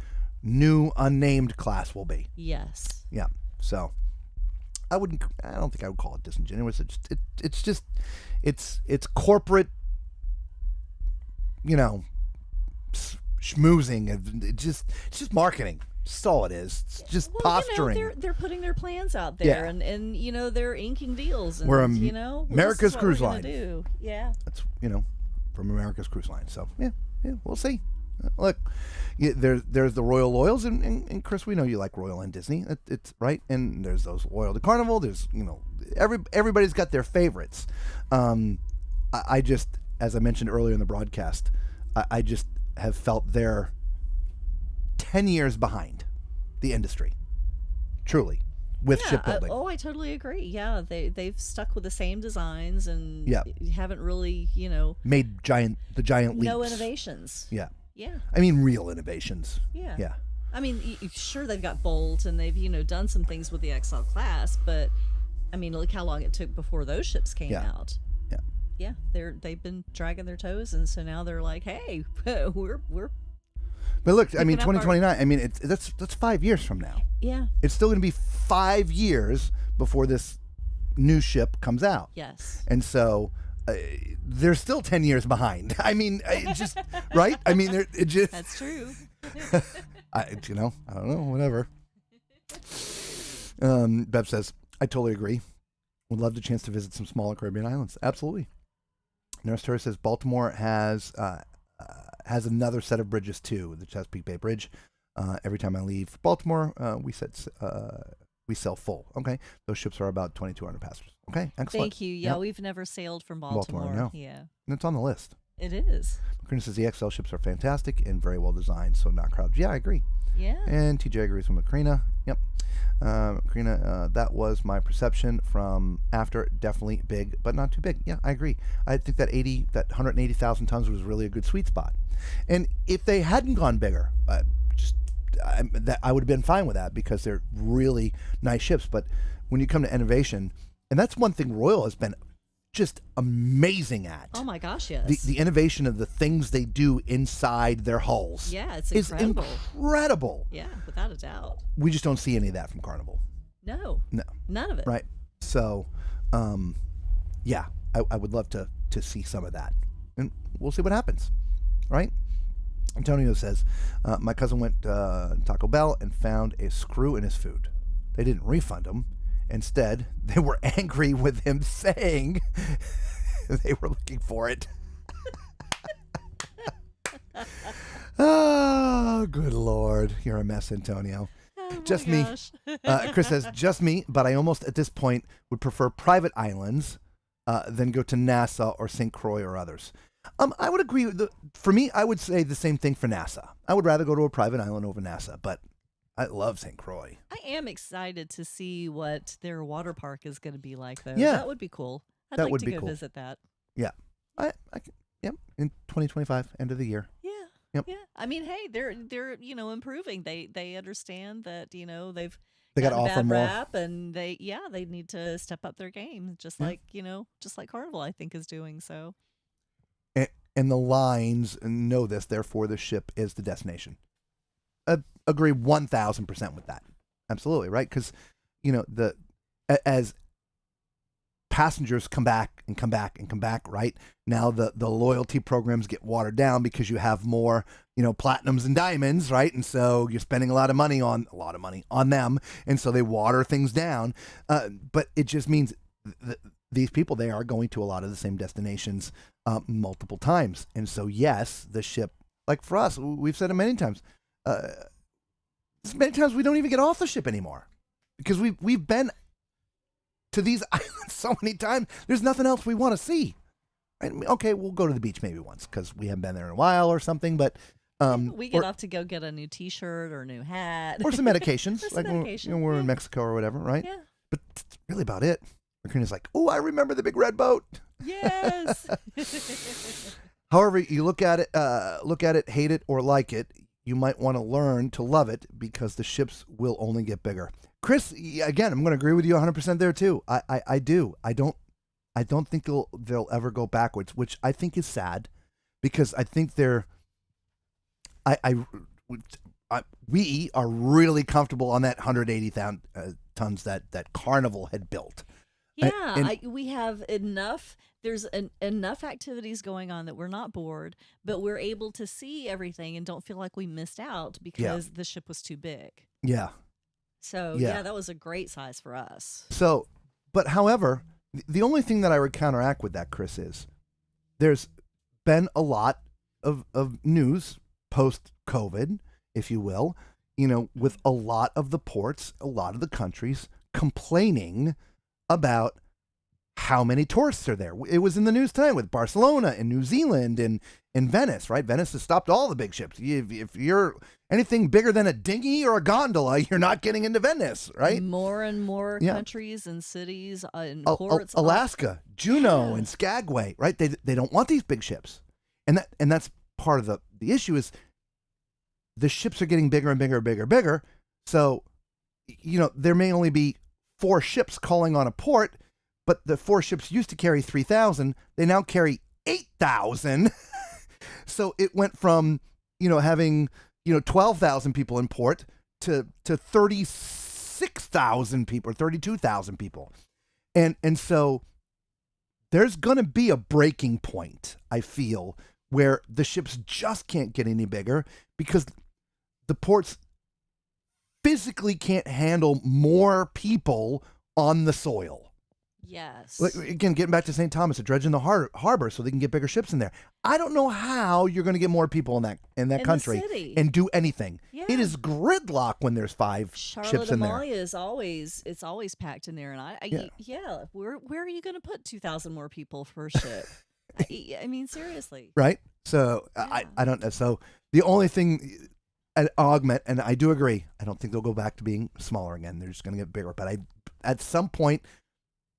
Speaker 1: new unnamed class will be.
Speaker 4: Yes.
Speaker 1: Yeah. So I don't think I would call it disingenuous. It's corporate, schmoozing, and it's just marketing. That's all it is. It's just posturing.
Speaker 4: They're putting their plans out there, and they're inking deals. And,
Speaker 1: We're
Speaker 4: America's
Speaker 1: Cruise
Speaker 4: we're
Speaker 1: Line.
Speaker 4: do. Yeah.
Speaker 1: That's from America's Cruise Line. So yeah, we'll see. Look, there's the Royal Loyals, and Chris, we know you like Royal and Disney. It's right, and there's those loyal to Carnival. There's everybody's got their favorites. I just, as I mentioned earlier in the broadcast, I just have felt they're 10 years behind the industry, truly, with shipbuilding.
Speaker 4: I totally agree. Yeah, they've stuck with the same designs and haven't really
Speaker 1: made the giant leaps.
Speaker 4: No innovations.
Speaker 1: Yeah.
Speaker 4: Yeah.
Speaker 1: I mean, real innovations.
Speaker 4: Yeah.
Speaker 1: Yeah.
Speaker 4: I mean, sure, they've got Bolt and they've done some things with the XL class, but I mean, look how long it took before those ships came out.
Speaker 1: Yeah.
Speaker 4: Yeah, they've been dragging their toes, and so now they're like, hey, we're.
Speaker 1: But look, I mean, 2029. I mean, that's 5 years from now.
Speaker 4: Yeah.
Speaker 1: It's still going to be 5 years before this new ship comes out.
Speaker 4: Yes.
Speaker 1: And so they're still 10 years behind. I mean, it just right. I mean, it just.
Speaker 4: That's true.
Speaker 1: I don't know, whatever. Bev says, I totally agree. Would love the chance to visit some smaller Caribbean islands. Absolutely. Nurse Terry says Baltimore has another set of bridges too, the Chesapeake Bay Bridge. Every time I leave Baltimore, we sell full. Okay, those ships are about 2,200 passengers. Okay, excellent.
Speaker 4: Thank you. Yeah, we've never sailed from Baltimore.
Speaker 1: No.
Speaker 4: Yeah,
Speaker 1: And it's on the list.
Speaker 4: it is.
Speaker 1: Macrina says the XL ships are fantastic and very well designed, so not crowded. Yeah, I agree.
Speaker 4: Yeah.
Speaker 1: And TJ agrees with Macrina. Yep. Macrina, that was my perception from after. Definitely big, but not too big. Yeah, I agree. I think that 180,000 tons was really a good sweet spot. And if they hadn't gone bigger, I would have been fine with that because they're really nice ships. But when you come to innovation, and that's one thing Royal has been just amazing at.
Speaker 4: Oh my gosh, yes.
Speaker 1: The innovation of the things they do inside their hulls.
Speaker 4: Yeah, it's
Speaker 1: is
Speaker 4: incredible.
Speaker 1: incredible.
Speaker 4: Yeah, without a doubt.
Speaker 1: We just don't see any of that from Carnival.
Speaker 4: No. None of it.
Speaker 1: Right. So, yeah, I would love to see some of that. And we'll see what happens. Right? Antonio says, my cousin went to Taco Bell and found a screw in his food. They didn't refund him. Instead, they were angry with him saying they were looking for it. Oh, good Lord. You're a mess, Antonio.
Speaker 4: Oh
Speaker 1: Just
Speaker 4: my
Speaker 1: me.
Speaker 4: gosh.
Speaker 1: Chris says, just me, but I almost at this point would prefer private islands than go to Nassau or St. Croix or others. I would agree. For me, I would say the same thing for Nassau. I would rather go to a private island over Nassau, but I love St. Croix.
Speaker 4: I am excited to see what their water park is going to be like, though.
Speaker 1: Yeah.
Speaker 4: That would be cool. I'd
Speaker 1: That
Speaker 4: like
Speaker 1: would
Speaker 4: to
Speaker 1: be
Speaker 4: go
Speaker 1: cool.
Speaker 4: visit that.
Speaker 1: Yeah. Yep. In 2025, end of the year.
Speaker 4: Yeah.
Speaker 1: Yep.
Speaker 4: Yeah. I mean, hey, they're improving. They understand that, they've
Speaker 1: They got to
Speaker 4: gotten a
Speaker 1: offer
Speaker 4: bad
Speaker 1: more.
Speaker 4: rap, and they need to step up their game, just like Carnival, I think, is doing so.
Speaker 1: And the lines know this, therefore the ship is the destination. Agree 1,000% with that. Absolutely, right? Because, as passengers come back and come back and come back, right? Now the loyalty programs get watered down because you have more, platinums and diamonds, right? And so you're spending a lot of money on them, and so they water things down. But it just means these people, they are going to a lot of the same destinations multiple times. And so, yes, the ship, like for us, we've said it many times, many times we don't even get off the ship anymore because we've been to these islands so many times. There's nothing else we want to see. I mean, okay, we'll go to the beach maybe once because we haven't been there in a while or something, but
Speaker 4: we get off to go get a new T-shirt or a new hat
Speaker 1: or some medications,
Speaker 4: Or some
Speaker 1: like
Speaker 4: medication,
Speaker 1: when we're in
Speaker 4: yeah.
Speaker 1: Mexico or whatever, right?
Speaker 4: Yeah.
Speaker 1: But that's really about it. Macrina's like, oh, I remember the big red boat.
Speaker 4: Yes.
Speaker 1: However, you look at it, hate it, or like it, you might want to learn to love it because the ships will only get bigger. Chris, again, I'm going to agree with you 100% there too. I do. I don't think they'll ever go backwards, which I think is sad because I think we are really comfortable on that 180,000 tons that Carnival had built.
Speaker 4: Yeah, we have enough. There's enough activities going on that we're not bored, but we're able to see everything and don't feel like we missed out because the ship was too big.
Speaker 1: Yeah.
Speaker 4: So,
Speaker 1: Yeah.
Speaker 4: that was a great size for us.
Speaker 1: So, but however, the only thing that I would counteract with that, Chris, is there's been a lot of news post-COVID, if you will, with a lot of the ports, a lot of the countries complaining about how many tourists are there. It was in the news tonight with Barcelona and New Zealand and Venice, right? Venice has stopped all the big ships. If you're anything bigger than a dinghy or a gondola, you're not getting into Venice, right?
Speaker 4: More and more
Speaker 1: Yeah.
Speaker 4: countries and cities and ports.
Speaker 1: Alaska, Juneau, and Skagway, right? They don't want these big ships, and that's part of the issue is the ships are getting bigger and bigger and bigger and bigger. So, there may only be 4 ships calling on a port, but the 4 ships used to carry 3,000. They now carry 8,000. So it went from, having, 12,000 people in port to 36,000 people or 32,000 people. And so there's going to be a breaking point, I feel, where the ships just can't get any bigger because the ports physically can't handle more people on the soil.
Speaker 4: Yes.
Speaker 1: Again, getting back to St. Thomas, to dredge in the harbor so they can get bigger ships in there. I don't know how you're going to get more people in that
Speaker 4: In
Speaker 1: country
Speaker 4: the city.
Speaker 1: and do anything.
Speaker 4: Yeah.
Speaker 1: It is gridlock when there's 5 ships in there.
Speaker 4: Charlotte is always packed in there, and where are you going to put 2,000 more people per ship? I mean, seriously.
Speaker 1: Right? So I don't know. So the only thing at augment, and I do agree, I don't think they'll go back to being smaller again. They're just going to get bigger. But at some point,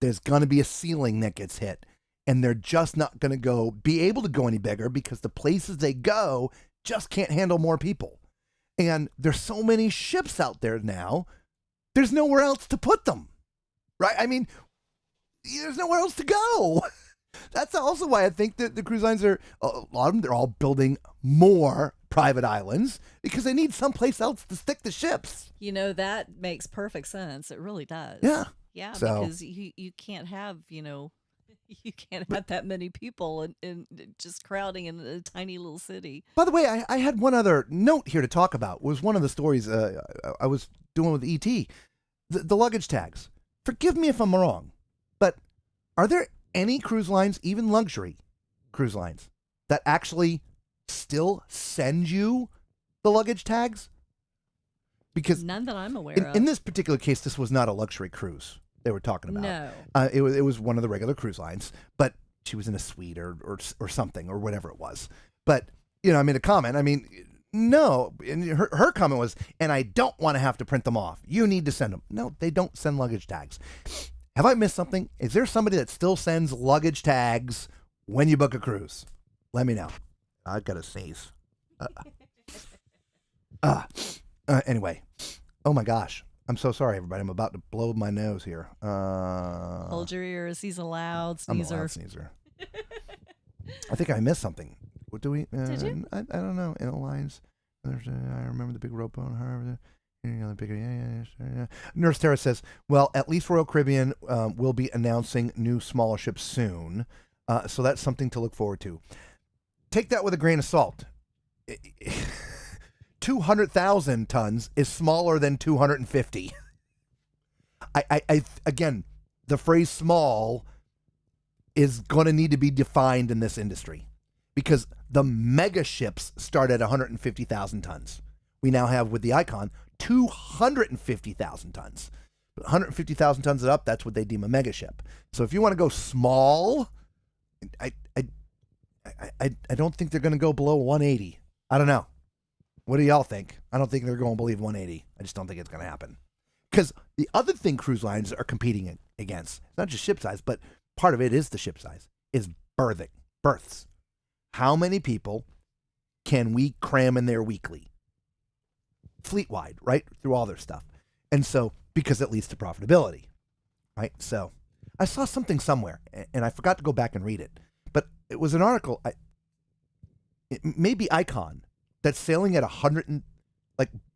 Speaker 1: there's going to be a ceiling that gets hit, and they're just not going to be able to go any bigger because the places they go just can't handle more people. And there's so many ships out there now, there's nowhere else to put them. Right? I mean, there's nowhere else to go. That's also why I think that the cruise lines a lot of them, they're all building more private islands because they need someplace else to stick the ships.
Speaker 4: That makes perfect sense. It really does.
Speaker 1: Yeah.
Speaker 4: Yeah,
Speaker 1: So-
Speaker 4: because you can't have, you can't have that many people and just crowding in a tiny little city.
Speaker 1: By the way, I had one other note here to talk about. It was one of the stories I was doing with ET, the luggage tags. Forgive me if I'm wrong, but are there any cruise lines, even luxury cruise lines, that actually still send you the luggage tags? Because
Speaker 4: None that I'm aware of.
Speaker 1: in this particular case, this was not a luxury cruise they were talking about.
Speaker 4: No.
Speaker 1: It was one of the regular cruise lines, but she was in a suite or something or whatever it was. But I made a comment. I mean, no, and her comment was, and I don't want to have to print them off. You need to send them. No, they don't send luggage tags. Have I missed something? Is there somebody that still sends luggage tags when you book a cruise? Let me know. I've got to sneeze. Anyway. Oh my gosh. I'm so sorry, everybody. I'm about to blow my nose here.
Speaker 4: Hold your ears. He's a loud
Speaker 1: I'm a
Speaker 4: sneezer.
Speaker 1: loud sneezer. I think I missed something. What do we?
Speaker 4: Did you?
Speaker 1: I don't know. In lines. There's I remember the big rope on her. Yeah. Nurse Tara says, well, at least Royal Caribbean will be announcing new smaller ships soon. So that's something to look forward to. Take that with a grain of salt. 200,000 tons is smaller than 250. I again, the phrase small is going to need to be defined in this industry because the mega ships start at 150,000 tons. We now have with the Icon 250,000 tons. 150,000 tons and up, that's what they deem a mega ship. So if you want to go small, I don't think they're going to go below 180. I don't know. What do y'all think? I don't think they're going to believe 180. I just don't think it's going to happen. Because the other thing cruise lines are competing against, not just ship size, but part of it is the ship size, is berths. How many people can we cram in there weekly? Fleet-wide, right? Through all their stuff. And so, because it leads to profitability, right? So, I saw something somewhere, and I forgot to go back and read it. But it was an article, it may be Icon, that's sailing at 100,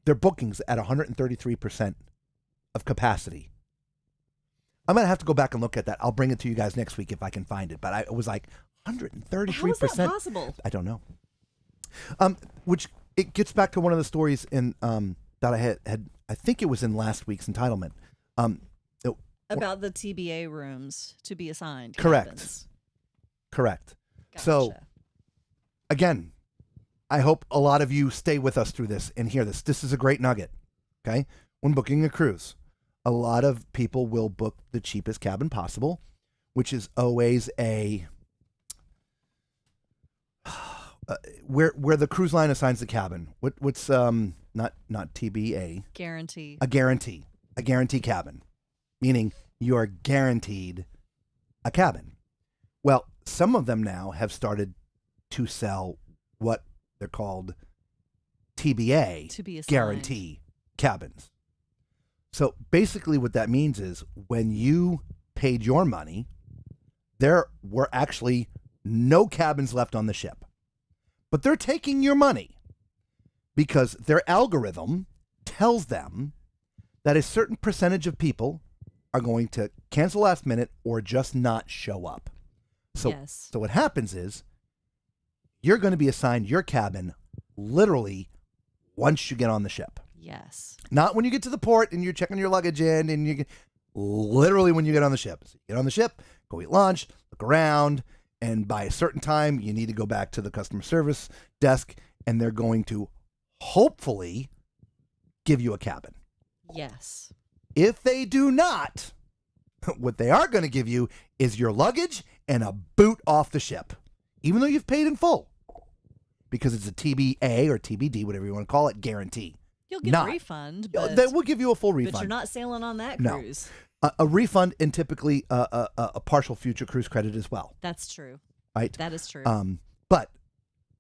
Speaker 1: their bookings at 133% of capacity. I'm going to have to go back and look at that. I'll bring it to you guys next week if I can find it. But I was like, 133%.
Speaker 4: How is that possible?
Speaker 1: I don't know. Which it gets back to one of the stories in that I had I think it was in last week's entitlement.
Speaker 4: About the TBA rooms to be assigned.
Speaker 1: Correct.
Speaker 4: Cabins.
Speaker 1: Correct.
Speaker 4: Gotcha.
Speaker 1: So, again, I hope a lot of you stay with us through this and hear this. This is a great nugget, okay? When booking a cruise, a lot of people will book the cheapest cabin possible, which is always where the cruise line assigns the cabin. What's not TBA?
Speaker 4: Guarantee.
Speaker 1: A guarantee cabin, meaning you are guaranteed a cabin. Well, some of them now have started to sell what they're called TBA,
Speaker 4: To be assigned.
Speaker 1: guarantee cabins. So basically what that means is when you paid your money, there were actually no cabins left on the ship. But they're taking your money because their algorithm tells them that a certain percentage of people are going to cancel last minute or just not show up. So,
Speaker 4: Yes.
Speaker 1: so what happens is you're going to be assigned your cabin literally once you get on the ship.
Speaker 4: Yes.
Speaker 1: Not when you get to the port and you're checking your luggage in and literally when you get on the ship. So you get on the ship, go eat lunch, look around, and by a certain time, you need to go back to the customer service desk, and they're going to hopefully give you a cabin.
Speaker 4: Yes.
Speaker 1: If they do not, what they are going to give you is your luggage and a boot off the ship, even though you've paid in full, because it's a TBA or TBD, whatever you want to call it, guarantee.
Speaker 4: You'll get a refund, but
Speaker 1: they will give you a full refund.
Speaker 4: But you're not sailing on that
Speaker 1: No.
Speaker 4: cruise.
Speaker 1: A refund and typically a partial future cruise credit as well.
Speaker 4: That's true.
Speaker 1: Right?
Speaker 4: That is true.
Speaker 1: But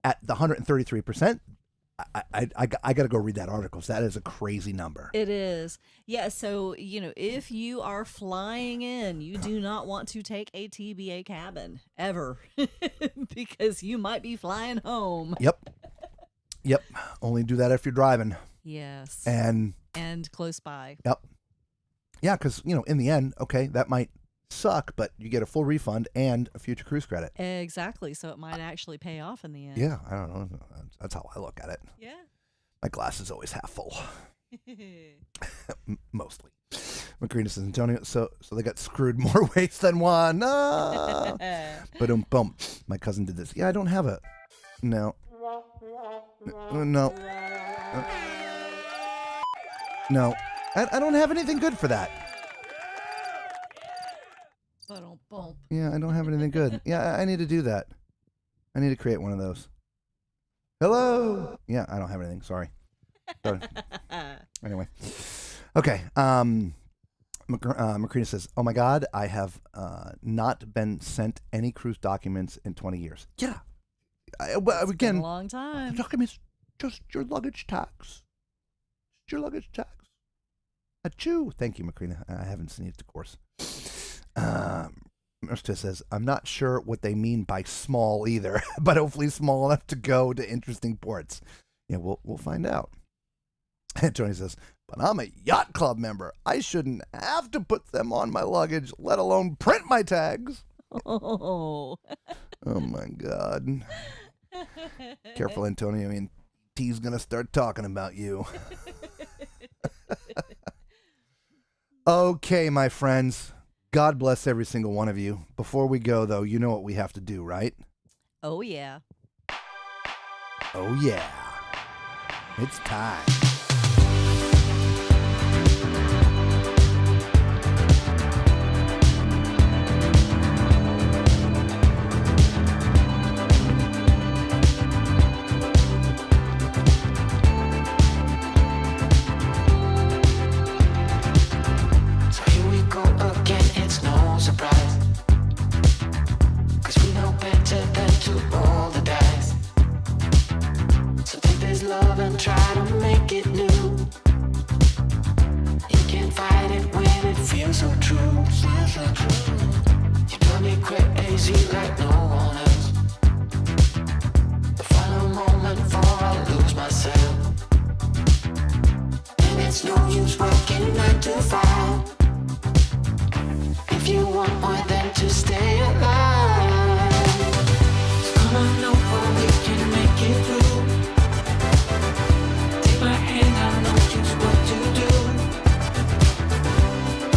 Speaker 1: at the 133%, I got to go read that article. So that is a crazy number.
Speaker 4: It is. Yeah, so, if you are flying in, you do not want to take a TBA cabin ever because you might be flying home.
Speaker 1: Yep. Only do that if you're driving.
Speaker 4: Yes.
Speaker 1: And
Speaker 4: close by.
Speaker 1: Yep. Yeah, because, in the end, okay, that might suck, but you get a full refund and a future cruise credit.
Speaker 4: Exactly. So it might actually pay off in the end.
Speaker 1: Yeah, I don't know. That's how I look at it.
Speaker 4: Yeah.
Speaker 1: My glass is always half full. Mostly. Macrina says, Antonio, so they got screwed more ways than one. Boom. My cousin did this. Yeah, I don't have a... No. No. No. I don't have anything good for that. Yeah, I don't have anything good. Yeah, I need to do that. I need to create one of those. Hello. Yeah, I don't have anything. Sorry. Anyway. Okay. Macrina says, oh my God, I have not been sent any cruise documents in 20 years. Yeah.
Speaker 4: It's
Speaker 1: Again,
Speaker 4: been a long time.
Speaker 1: the documents, just your luggage tags. Just your luggage tags. Achoo. Thank you, Macrina. I haven't seen it, of course. Mersta says, I'm not sure what they mean by small either, but hopefully small enough to go to interesting ports. Yeah, we'll find out. And Tony says, but I'm a Yacht Club member. I shouldn't have to put them on my luggage, let alone print my tags.
Speaker 4: Oh.
Speaker 1: Oh, my God. Careful, Antonio. I mean, T's going to start talking about you. Okay, my friends. God bless every single one of you. Before we go, though, you know what we have to do, right?
Speaker 4: Oh, yeah.
Speaker 1: Oh, yeah. It's time.
Speaker 5: Try to make it new. You can't fight it when it feels so true. You drive me crazy like no one else. The final moment before I lose myself. And it's no use working 9 to 5 if you want more than to stay alive. So come on over, we can make it through. My hand, I know just what to do.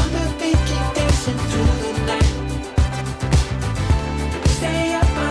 Speaker 5: On the beat, keep dancing through the night. Stay up.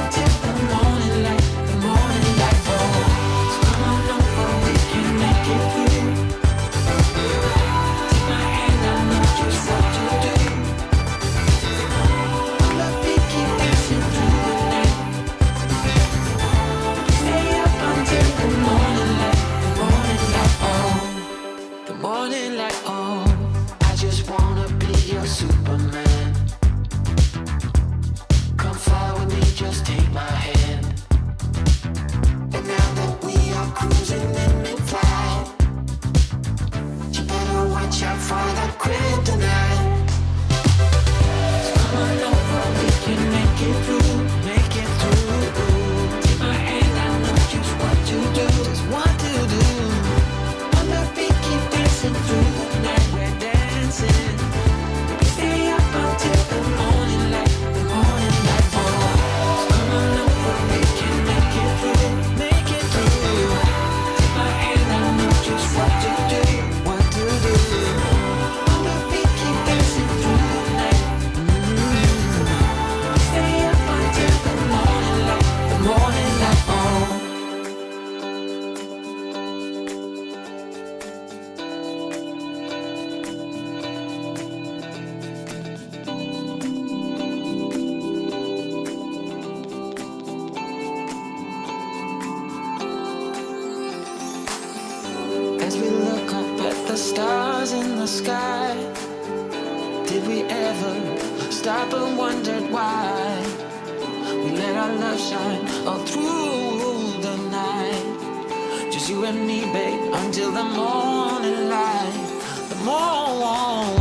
Speaker 5: the sky. Did we ever stop and wondered why? We let our love shine all through the night. Just you and me, babe, until the morning light. The morning.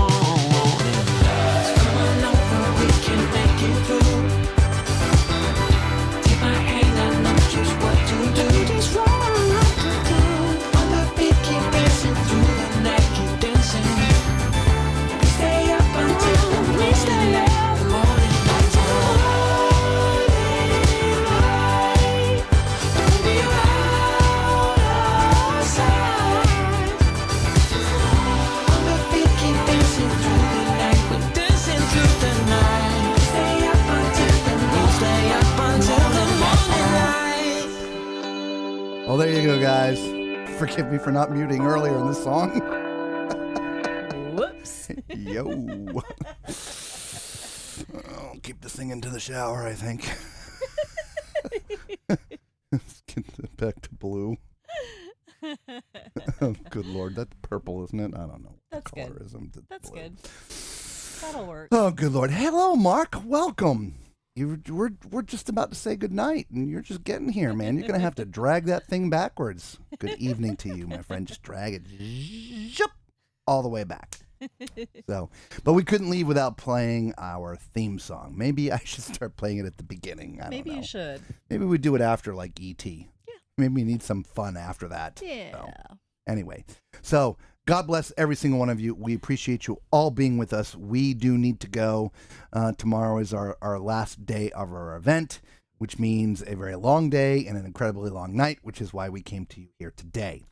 Speaker 5: Come on over, we can make it through. Take my hand, I know just what to do. Just what to do. On the beat, keep dancing through the night, keep dancing. Stay up until the morning light. The morning light. Don't be out of sight. On the beat, keep dancing through the night. We're dancing through the night. Stay up until the morning. Stay up until the morning light.
Speaker 1: Well, there you go, guys. Forgive me for not muting earlier in this song.
Speaker 4: Whoops.
Speaker 1: Yo. I'll keep this thing into the shower, I think. Let's get back to blue. Oh, good Lord. That's purple, isn't it? I don't know what
Speaker 4: That's
Speaker 1: the color
Speaker 4: good.
Speaker 1: is.
Speaker 4: That's
Speaker 1: blue.
Speaker 4: good. That'll work.
Speaker 1: Oh, good Lord. Hello, Mark. Welcome. We're just about to say goodnight, and you're just getting here, man. You're going to have to drag that thing backwards. Good evening to you, my friend. Just drag it zhup, all the way back. So, but we couldn't leave without playing our theme song. Maybe I should start playing it at the beginning. I don't
Speaker 4: Maybe
Speaker 1: know.
Speaker 4: you should.
Speaker 1: Maybe we do it after, like, E.T.
Speaker 4: Yeah.
Speaker 1: Maybe we need some fun after that.
Speaker 4: Yeah.
Speaker 1: So, anyway, so God bless every single one of you. We appreciate you all being with us. We do need to go. Tomorrow is our last day of our event, which means a very long day and an incredibly long night, which is why we came to you here today.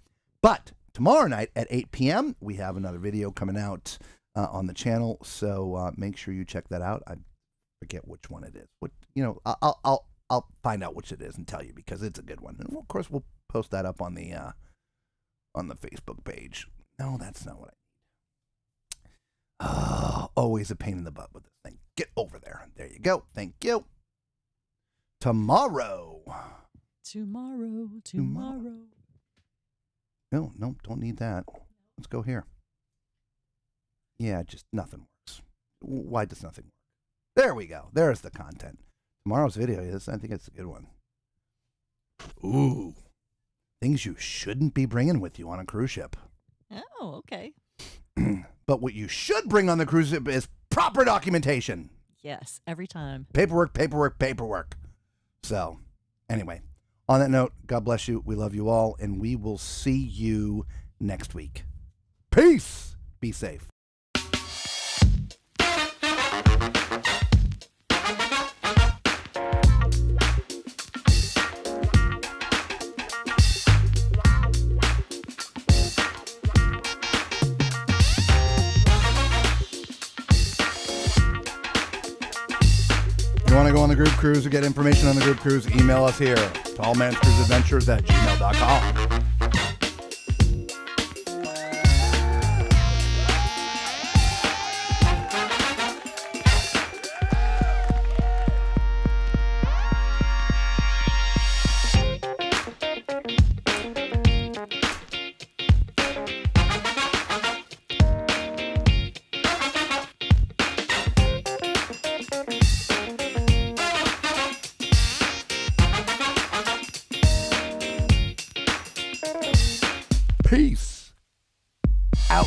Speaker 1: But tomorrow night at 8 p.m., we have another video coming out on the channel, so make sure you check that out. I forget which one it is. I'll find out which it is and tell you, because it's a good one. And of course, we'll post that up on the Facebook page. No, that's not what I need. Oh, always a pain in the butt with this thing. Get over there. There you go. Thank you. Tomorrow. No, don't need that. Let's go here. Yeah, just nothing works. Why does nothing work? There we go. There's the content. Tomorrow's video is, I think it's a good one. Ooh. Things you shouldn't be bringing with you on a cruise ship.
Speaker 4: Oh, okay.
Speaker 1: But what you should bring on the cruise ship is proper documentation.
Speaker 4: Yes, every time.
Speaker 1: Paperwork. So, anyway, on that note, God bless you. We love you all, and we will see you next week. Peace. Be safe. If you want to go on the group cruise or get information on the group cruise, email us here, tallmanscruiseadventures@gmail.com. Peace out.